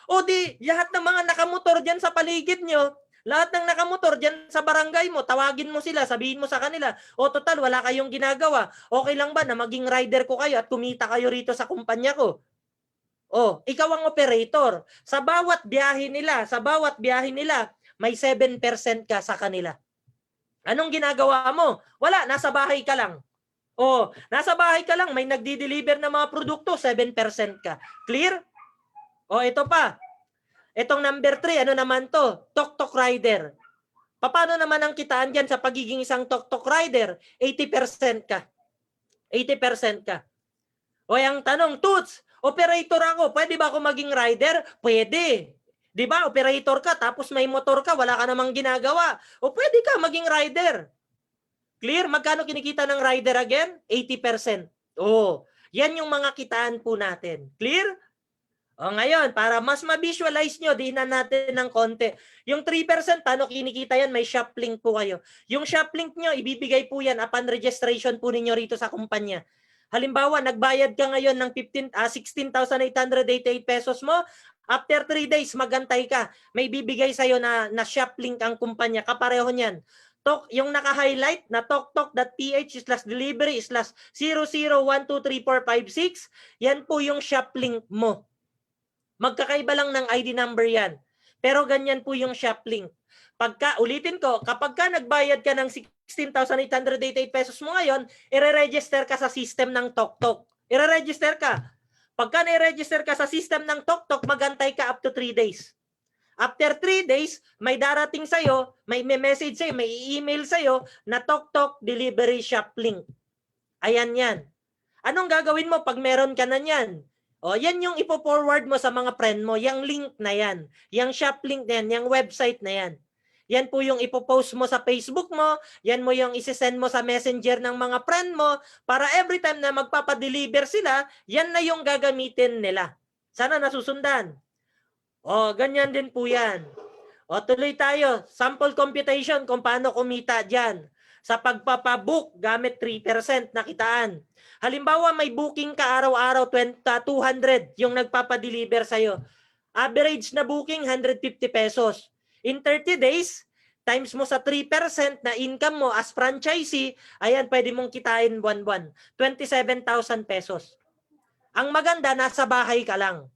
Speaker 5: O di, lahat ng mga nakamotor dyan sa paligid nyo, lahat ng nakamotor dyan sa barangay mo, tawagin mo sila, sabihin mo sa kanila, total, wala kayong ginagawa. Okay lang ba na maging rider ko kayo at kumita kayo rito sa kumpanya ko? Ikaw ang operator. Sa bawat biyahe nila, may 7% ka sa kanila. Anong ginagawa mo? Wala, nasa bahay ka lang. Nasa bahay ka lang, may nagdi-deliver na mga produkto, 7% ka. Clear? Ito pa. Itong number 3, ano naman to? Tok-tok rider. Paano naman ang kitaan dyan sa pagiging isang tok-tok rider? 80% ka. 80% ka. Ang tanong, Toots, operator ako, pwede ba ako maging rider? Pwede. Di ba? Operator ka, tapos may motor ka, wala ka namang ginagawa. Pwede ka maging rider. Clear? Magkano kinikita ng rider again? 80%. Yan yung mga kitaan po natin. Clear? Ngayon, para mas ma-visualize nyo, dinan natin ng konti. Yung 3%, paano kinikita yan? May shop link po kayo. Yung shop link nyo, ibibigay po yan upon registration po ninyo rito sa kumpanya. Halimbawa, nagbayad ka ngayon ng 16,888 pesos mo. After 3 days, magantay ka. May bibigay sa'yo na shop link ang kumpanya. Kapareho niyan. Yung naka-highlight na toktok.ph/delivery/00123456, yan po yung shop link mo. Magkakaiba lang ng ID number yan. Pero ganyan po yung shop link. Ulitin ko, kapag ka nagbayad ka ng 16,888 pesos mo ngayon, i-register ka sa system ng Tok-Tok. I-register ka. Pagka na-register ka sa system ng Tok-Tok, magantay ka up to 3 days. After 3 days, may darating sa'yo, may message sa'yo, may email sa'yo na Tok-Tok delivery shop link. Ayan yan. Anong gagawin mo pag meron ka na yan? Yan yung ipo-forward mo sa mga friend mo, yung link na yan, yung shop link na yan, yung website na yan. Yan po yung ipopost mo sa Facebook mo, yan mo yung isesend mo sa messenger ng mga friend mo para every time na magpapadeliver sila, yan na yung gagamitin nila. Sana nasusundan. O, ganyan din po yan. O, tuloy tayo. Sample computation kung paano kumita dyan. Sa pagpapabook, gamit 3% na kitaan. Halimbawa, may booking ka araw-araw, 200 yung nagpapadeliver sa'yo. Average na booking, 150 pesos. In 30 days, times mo sa 3% na income mo as franchisee, ayan, pwede mong kitain buwan-buwan. 27,000 pesos. Ang maganda, nasa bahay ka lang.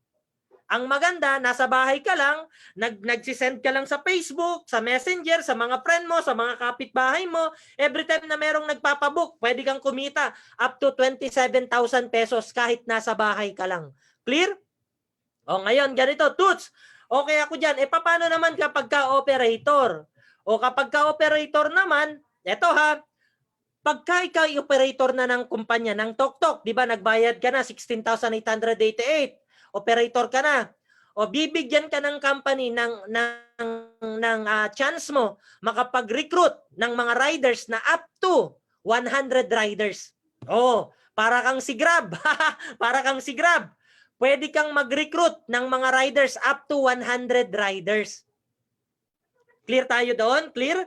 Speaker 5: Ang maganda, nasa bahay ka lang, nagsisend ka lang sa Facebook, sa Messenger, sa mga friend mo, sa mga kapitbahay mo. Every time na merong nagpapabook, pwede kang kumita up to 27,000 pesos kahit nasa bahay ka lang. Clear? O ngayon, ganito, Toots. Okay ako dyan. E paano naman kapag ka-operator? O kapag ka-operator naman, eto ha, pagka ikaw operator na ng kumpanya, ng TokTok, di ba nagbayad ka na 16,888, operator ka na, o bibigyan ka ng company ng chance mo makapag-recruit ng mga riders na up to 100 riders. Oh, para kang si Grab. Para kang si Grab. Pwede kang mag-recruit ng mga riders up to 100 riders. Clear tayo doon? Clear?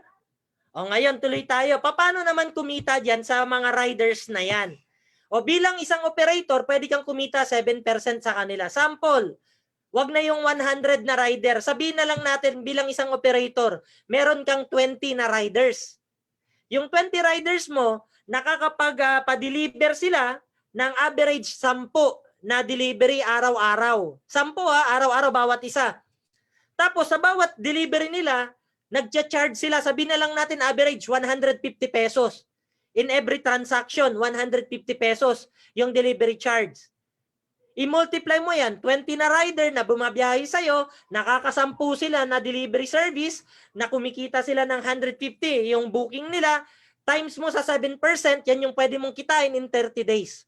Speaker 5: O ngayon, tuloy tayo. Paano naman kumita dyan sa mga riders na yan? O bilang isang operator, pwede kang kumita 7% sa kanila. Sample, wag na yung 100 na rider. Sabihin na lang natin bilang isang operator, meron kang 20 na riders. Yung 20 riders mo, nakakapag-pa-deliver sila ng average 10 na delivery araw-araw. 10 araw-araw bawat isa. Tapos sa bawat delivery nila, nagcha-charge sila, sabihin na lang natin average 150 pesos. In every transaction, 150 pesos yung delivery charge. I-multiply mo yan, 20 na rider na bumabiyahe sa'yo, nakakasampu sila na delivery service, na kumikita sila ng 150 yung booking nila, times mo sa 7%, yan yung pwede mong kitain in 30 days.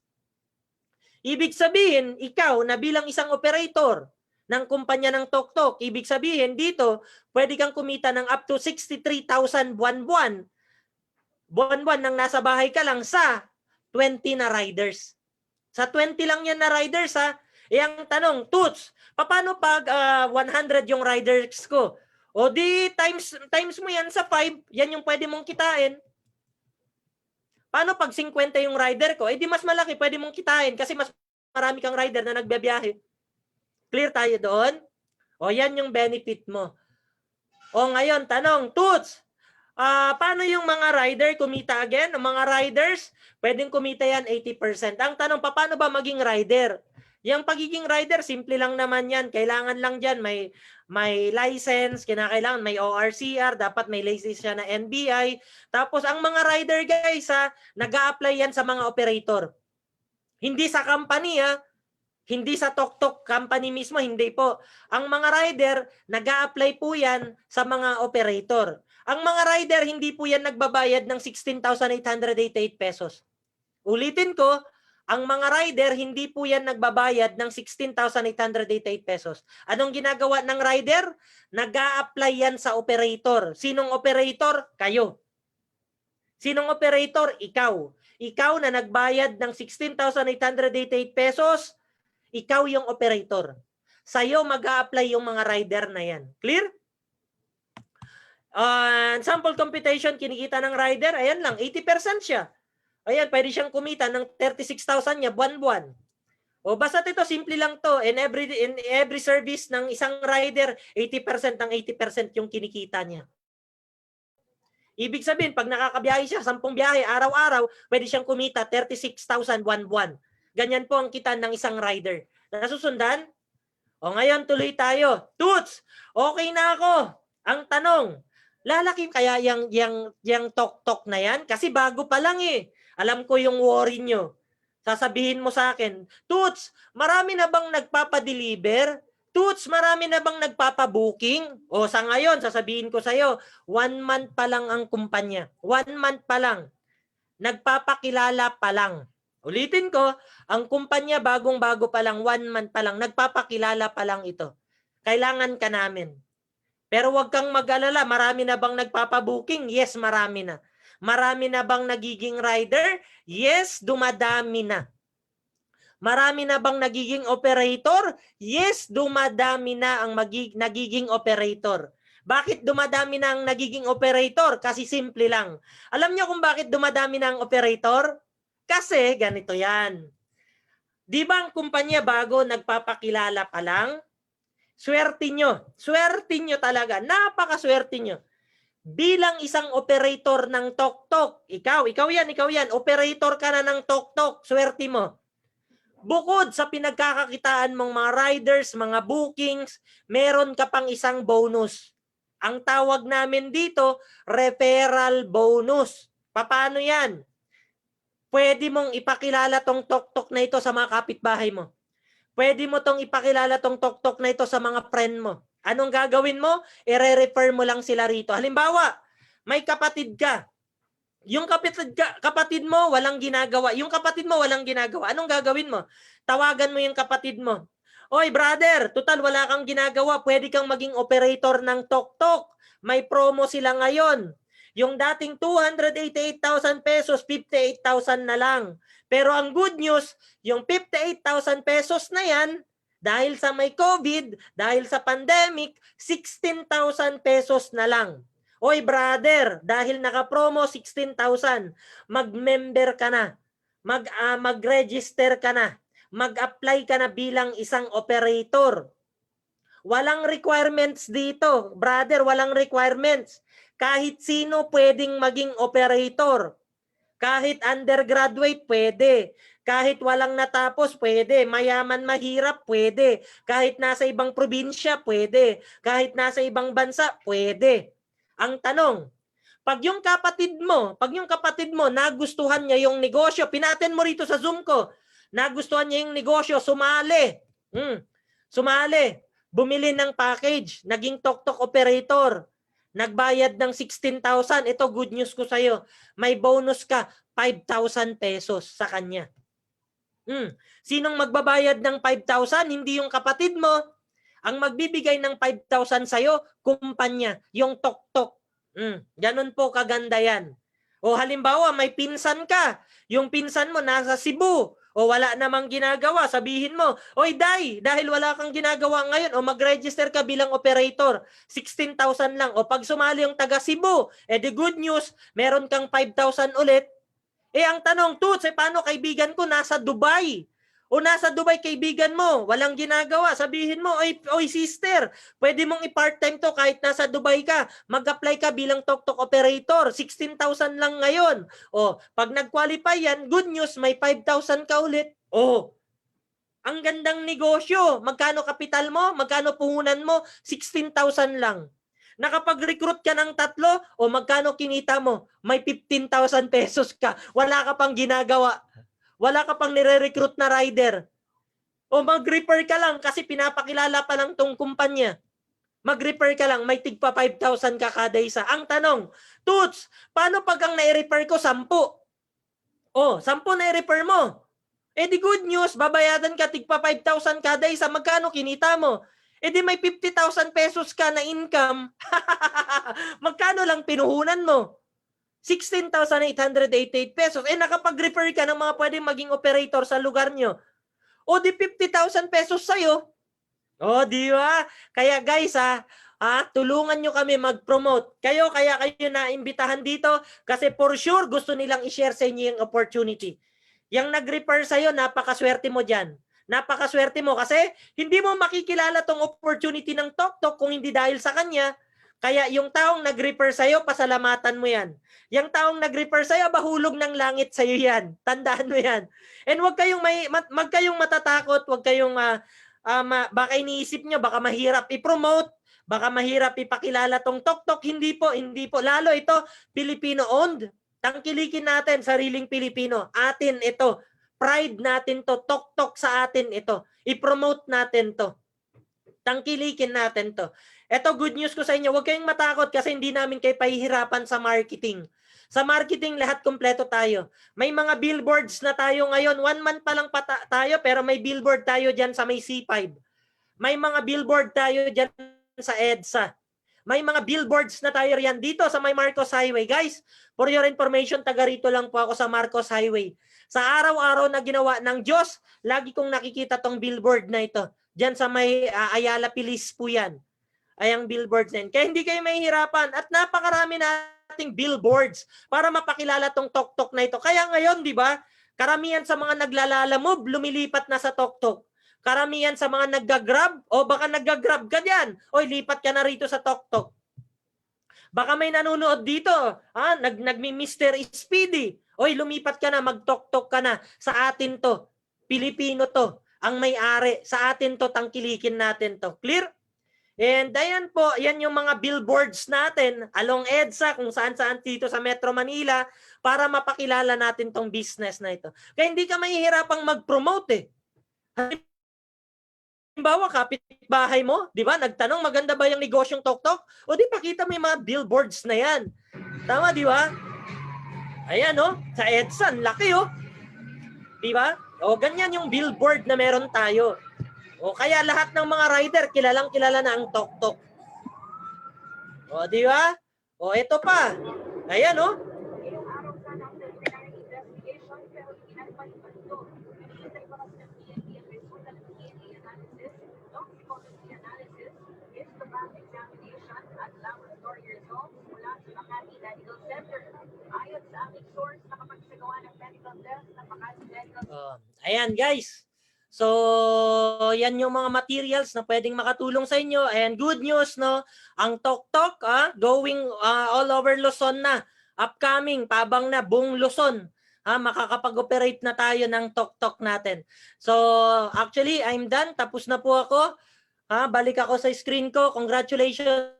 Speaker 5: Ibig sabihin, ikaw na bilang isang operator ng kumpanya ng TokTok, ibig sabihin dito, pwede kang kumita ng up to 63,000 buwan-buwan. Buwan-buwan nang nasa bahay ka lang sa 20 na riders. Sa 20 lang yan na riders ha. E ang tanong, Toots, paano pag 100 yung riders ko? O di times mo yan sa 5, yan yung pwede mong kitain. Paano pag 50 yung rider ko? Eh di mas malaki pwede mong kitain kasi mas marami kang rider na nagbibiyahe. Clear tayo doon? O yan yung benefit mo. O ngayon, tanong, Toots, paano yung mga rider kumita again? Ang mga riders, pwedeng kumita yan 80%. Ang tanong, paano ba maging rider? Yung pagiging rider, simple lang naman yan. Kailangan lang dyan, may license, kinakailangan may ORCR, dapat may license siya na NBI. Tapos ang mga rider guys, nag-a-apply yan sa mga operator. Hindi sa company hindi sa TokTok company mismo, hindi po. Ang mga rider, nag-a-apply po yan sa mga operator. Ang mga rider, hindi po yan nagbabayad ng 16,888 pesos. Ulitin ko, ang mga rider, hindi po yan nagbabayad ng 16,888 pesos. Anong ginagawa ng rider? Nag-a-apply yan sa operator. Sinong operator? Kayo. Sinong operator? Ikaw. Ikaw na nagbayad ng 16,888 pesos, ikaw yung operator. Sa'yo mag-a-apply yung mga rider na yan. Clear? Sample computation, kinikita ng rider, ayan lang, 80% siya. Ayan, pwede siyang kumita ng 36,000 niya buwan-buwan. O basta ito, simple lang to. In every service ng isang rider, 80% ng 80% yung kinikita niya. Ibig sabihin, pag nakakabiyahe siya, 10 biyahe, araw-araw, pwede siyang kumita 36,000 buwan-buwan. Ganyan po ang kita ng isang rider. Nasusundan? O ngayon, tuloy tayo. Toots, okay na ako. Ang tanong, lalaki kaya yung TokTok na yan? Kasi bago pa lang eh. Alam ko yung worry nyo. Sasabihin mo sa akin, Toots, marami na bang nagpapadeliver? Toots, marami na bang nagpapabooking? O sa ngayon, sasabihin ko sa'yo, 1 month pa lang ang kumpanya. 1 month pa lang. Nagpapakilala pa lang. Ulitin ko, ang kumpanya bagong-bago pa lang, 1 month pa lang, nagpapakilala pa lang ito. Kailangan ka namin. Pero wag kang mag-alala, marami na bang nagpapabooking? Yes, marami na. Marami na bang nagiging rider? Yes, dumadami na. Marami na bang nagiging operator? Yes, dumadami na ang nagiging operator. Bakit dumadami na ang nagiging operator? Kasi simple lang. Alam niyo kung bakit dumadami na ang operator? Kasi ganito yan. Di ba ang kumpanya bago nagpapakilala pa lang? Swerte nyo. Swerte nyo talaga. Napakaswerte nyo. Bilang isang operator ng tok-tok, ikaw yan, operator ka na ng tok-tok, swerte mo. Bukod sa pinagkakakitaan mong mga riders, mga bookings, meron ka pang isang bonus. Ang tawag namin dito, referral bonus. Paano yan? Pwede mong ipakilala tong tok-tok na ito sa mga kapitbahay mo. Pwede mo tong ipakilala tong tok-tok na ito sa mga friend mo. Anong gagawin mo? I-refer mo lang sila rito. Halimbawa, may kapatid ka. Yung kapatid mo walang ginagawa. Yung kapatid mo walang ginagawa. Anong gagawin mo? Tawagan mo yung kapatid mo. Oy, brother, total wala kang ginagawa. Pwede kang maging operator ng tok-tok. May promo sila ngayon. Yung dating 288,000 pesos, 58,000 na lang. Pero ang good news, yung 58,000 pesos na yan, dahil sa may COVID, dahil sa pandemic, 16,000 pesos na lang. Oy brother, dahil naka-promo 16,000, mag-member ka na, mag-register ka na, mag-apply ka na bilang isang operator. Walang requirements dito, brother, walang requirements. Kahit sino pwedeng maging operator. Kahit undergraduate, pwede. Kahit walang natapos, pwede. Mayaman, mahirap, pwede. Kahit nasa ibang probinsya, pwede. Kahit nasa ibang bansa, pwede. Ang tanong, pag yung kapatid mo nagustuhan niya yung negosyo, pinaten mo rito sa Zoom ko, nagustuhan niya yung negosyo, sumali. Sumali. Bumili ng package, naging tok-tok operator. Nagbayad ng 16,000. Ito, good news ko sa'yo. May bonus ka, 5,000 pesos sa kanya. Sinong magbabayad ng 5,000? Hindi yung kapatid mo. Ang magbibigay ng 5,000 sa'yo, kumpanya, yung tok-tok. Ganun po kaganda yan. O halimbawa, may pinsan ka. Yung pinsan mo nasa Cebu. O wala namang ginagawa, sabihin mo, oy Day, dahil wala kang ginagawa ngayon, o mag-register ka bilang operator, 16,000 lang. O pag sumali yung taga Cebu, the good news, meron kang 5,000 ulit. Ang tanong, Toots, paano kaibigan ko nasa Dubai? O nasa Dubai kaibigan mo, walang ginagawa, sabihin mo, oy sister, pwede mong i-part-time to kahit nasa Dubai ka, mag-apply ka bilang tok-tok operator, 16,000 lang ngayon. O, pag nag-qualify yan, good news, may 5,000 ka ulit. O, ang gandang negosyo, magkano kapital mo, magkano puhunan mo, 16,000 lang. Nakapag-recruit ka ng 3, o magkano kinita mo, may 15,000 pesos ka, wala ka pang ginagawa. Wala ka pang nire-recruit na rider. O mag-refer ka lang kasi pinapakilala pa lang tong kumpanya. Mag-refer ka lang, may tigpa 5,000 ka kada isa. Ang tanong, Toots, paano pag ang nai-refer ko 10? O, 10 nai-refer mo. Di good news, babayadan ka tigpa 5,000 kada isa. Magkano kinita mo? Di may 50,000 pesos ka na income. Magkano lang pinuhunan mo? 16,888 pesos. Nakapag-refer ka ng mga pwedeng maging operator sa lugar nyo. O di 50,000 pesos sa'yo. O di ba? Kaya guys tulungan nyo kami mag-promote. Kaya kayo naimbitahan dito kasi for sure gusto nilang i-share sa inyo yung opportunity. Yung nag-refer sa'yo, napakaswerte mo dyan. Napakaswerte mo kasi hindi mo makikilala tong opportunity ng tok-tok kung hindi dahil sa kanya. Kaya yung taong nag-refer sa'yo, pasalamatan mo yan. Yung taong nag-refer sa'yo, bahulog ng langit sa'yo yan. Tandaan mo yan. And huwag kayong matatakot, huwag kayong, baka iniisip nyo, baka mahirap i-promote, baka mahirap ipakilala tong tok-tok. Hindi po. Lalo ito, Filipino-owned. Tangkilikin natin, sariling Pilipino. Atin ito. Pride natin to. Tok-tok sa atin ito. I-promote natin to. Tangkilikin natin to. Ito, good news ko sa inyo, huwag kayong matakot kasi hindi namin kayo pahihirapan sa marketing. Sa marketing, lahat kompleto tayo. May mga billboards na tayo ngayon. 1 month pa lang tayo, pero may billboard tayo dyan sa may C5. May mga billboard tayo dyan sa EDSA.
Speaker 10: May mga billboards na tayo riyan dito sa may Marcos Highway. Guys, for your information, taga rito lang po ako sa Marcos Highway. Sa araw-araw na ginawa ng Diyos, lagi kong nakikita tong billboard na ito. Diyan sa may Ayala Pilis po yan. Ay ang billboards na yun. Kaya hindi kayo mahihirapan. At napakarami nating billboards para mapakilala tong Tok Tok na ito. Kaya ngayon, di ba, karamihan sa mga naglalalamove, lumilipat na sa Tok Tok. Karamihan sa mga naggagrab, o baka naggagrab ka dyan, oy, lipat ka na rito sa Tok Tok. Baka may nanonood dito, nagmi-Mr. Speedy, oy, lumipat ka na, mag-Tok Tok ka na. Sa atin to, Pilipino to, ang may-ari. Sa atin to, tangkilikin natin to. Clear? And ayan po, yan yung mga billboards natin along EDSA, kung saan-saan dito sa Metro Manila, para mapakilala natin tong business na ito. Kaya hindi ka mahihirapang mag-promote eh. Halimbawa, kapitbahay mo, di ba? Nagtanong, maganda ba yung negosyong Tok Tok? O di pakita mo yung mga billboards na yan. Tama, di ba? Ayan, oh. Sa EDSA, laki, oh. Di ba? O, ganyan yung billboard na meron tayo. O, kaya lahat ng mga rider, kilalang-kilala na ang Tok Tok. O, di ba? O, ito pa. Ayan, oh. Ayan guys. So, yan yung mga materials na pwedeng makatulong sa inyo. And good news, no? Ang Tok Tok, going all over Luzon na. Upcoming, pabang na, buong Luzon. Makakapag-operate na tayo ng Tok Tok natin. So, actually, I'm done. Tapos na po ako. Balik ako sa screen ko. Congratulations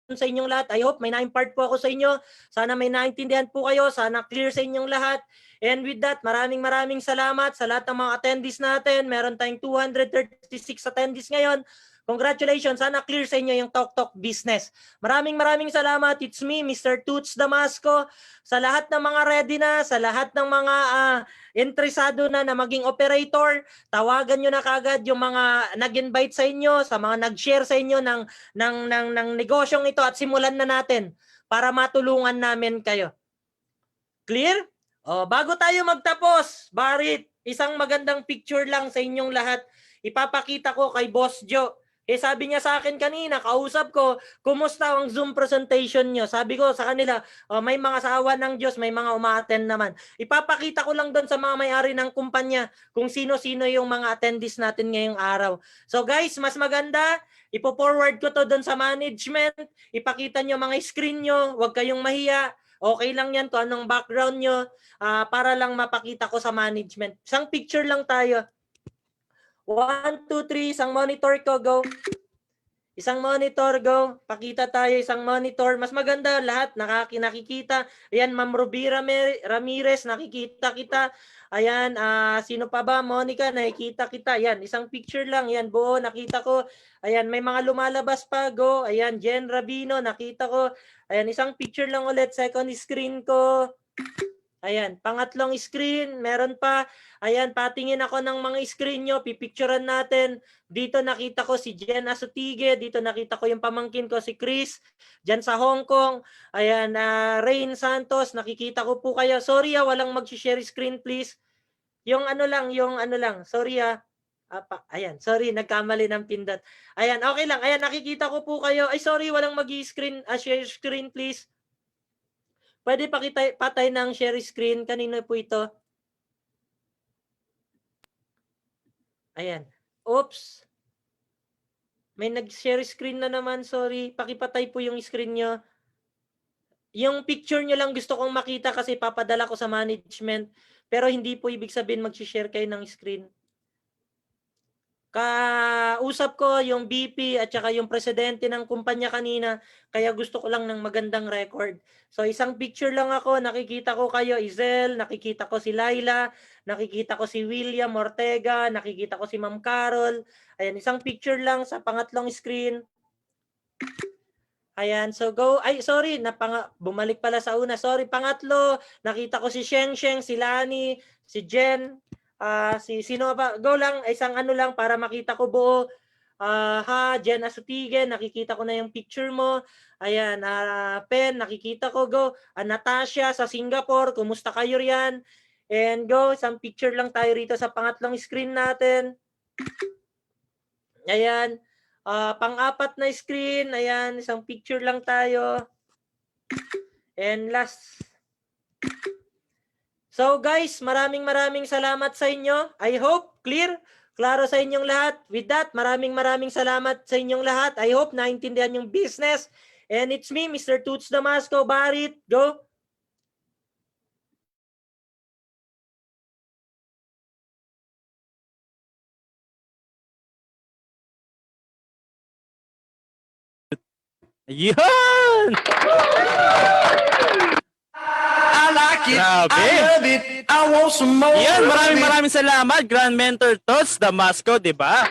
Speaker 10: sa inyong lahat. I hope may na-impart po ako sa inyo. Sana may naintindihan po kayo. Sana clear sa inyong lahat. And with that, maraming salamat sa lahat ng mga attendees natin. Meron tayong 236 attendees ngayon. Congratulations. Sana clear sa inyo yung Tok Tok business. Maraming salamat. It's me, Mr. Toots Damasco. Sa lahat ng mga ready na, sa lahat ng mga interesado na maging operator, tawagan nyo na kagad yung mga nag-invite sa inyo, sa mga nag-share sa inyo ng negosyong ito at simulan na natin para matulungan namin kayo. Clear? Bago tayo magtapos, Barit, isang magandang picture lang sa inyong lahat. Ipapakita ko kay Boss Joe. Sabi niya sa akin kanina, kausap ko, kumusta ang Zoom presentation niyo? Sabi ko sa kanila, may mga sawa ng Diyos, may mga umaattend naman. Ipapakita ko lang doon sa mga may-ari ng kumpanya kung sino-sino yung mga attendees natin ngayong araw. So guys, mas maganda, ipo-forward ko to doon sa management. Ipakita niyo mga screen niyo, huwag kayong mahiya. Okay lang yan to, anong background nyo, para lang mapakita ko sa management. Isang picture lang tayo. 1, 2, 3, isang monitor ko, go. Isang monitor, go. Pakita tayo, isang monitor. Mas maganda lahat, nakikita. Ayan, Ma'am Ruby Ramirez, nakikita kita. Ayan, sino pa ba? Monica, nakikita kita. Ayan, isang picture lang. Ayan, buo, nakita ko. Ayan, may mga lumalabas pa, go. Ayan, Jen Rabino, nakita ko. Ayan, isang picture lang ulit. Second screen ko. Ayan, pangatlong screen. Meron pa. Ayan, patingin ako ng mga screen nyo. Pipicturean natin. Dito nakita ko si Jen Asutige. Dito nakita ko yung pamangkin ko si Chris. Diyan sa Hong Kong. Ayan, Rain Santos. Nakikita ko po kayo. Sorry walang mag-share screen please. Yung ano lang. Sorry ayan, sorry, nagkamali ng pindot. Ayan, okay lang. Ayan, nakikita ko po kayo. Ay, sorry, walang mag-screen, share screen, please. Pwede patay ng share screen. Kanino po ito? Ayan. Oops. May nag-share screen na naman, sorry. Pakipatay po yung screen nyo. Yung picture nyo lang gusto kong makita kasi papadala ko sa management. Pero hindi po ibig sabihin mag-share kayo ng screen. Kausap ko yung VP at saka yung presidente ng kumpanya kanina, kaya gusto ko lang ng magandang record. So isang picture lang ako, nakikita ko kayo, Izel, nakikita ko si Laila, nakikita ko si William Ortega, nakikita ko si Ma'am Carol. Ayan, isang picture lang sa pangatlong screen. Ayan, so go. Ay, sorry, bumalik pala sa una. Sorry, pangatlo, nakita ko si Sheng, si Lani, si Jen, sino pa? Go lang, isang ano lang para makita ko buo. Jen Asutigen, nakikita ko na yung picture mo. Ayan, Pen, nakikita ko, go. Natasha sa Singapore, kumusta kayo riyan? And go, isang picture lang tayo rito sa pangatlong screen natin. Ayan, pang-apat na screen, ayan, isang picture lang tayo. And last. So guys, maraming salamat sa inyo. I hope clear, klaro sa inyong lahat. With that, maraming salamat sa inyong lahat. I hope naintindihan yung business. And it's me, Mr. Toots Damasco. Barit, go.
Speaker 4: Yan! Grabe! Yan, maraming salamat, Grand Mentor Tots Damasco, di ba?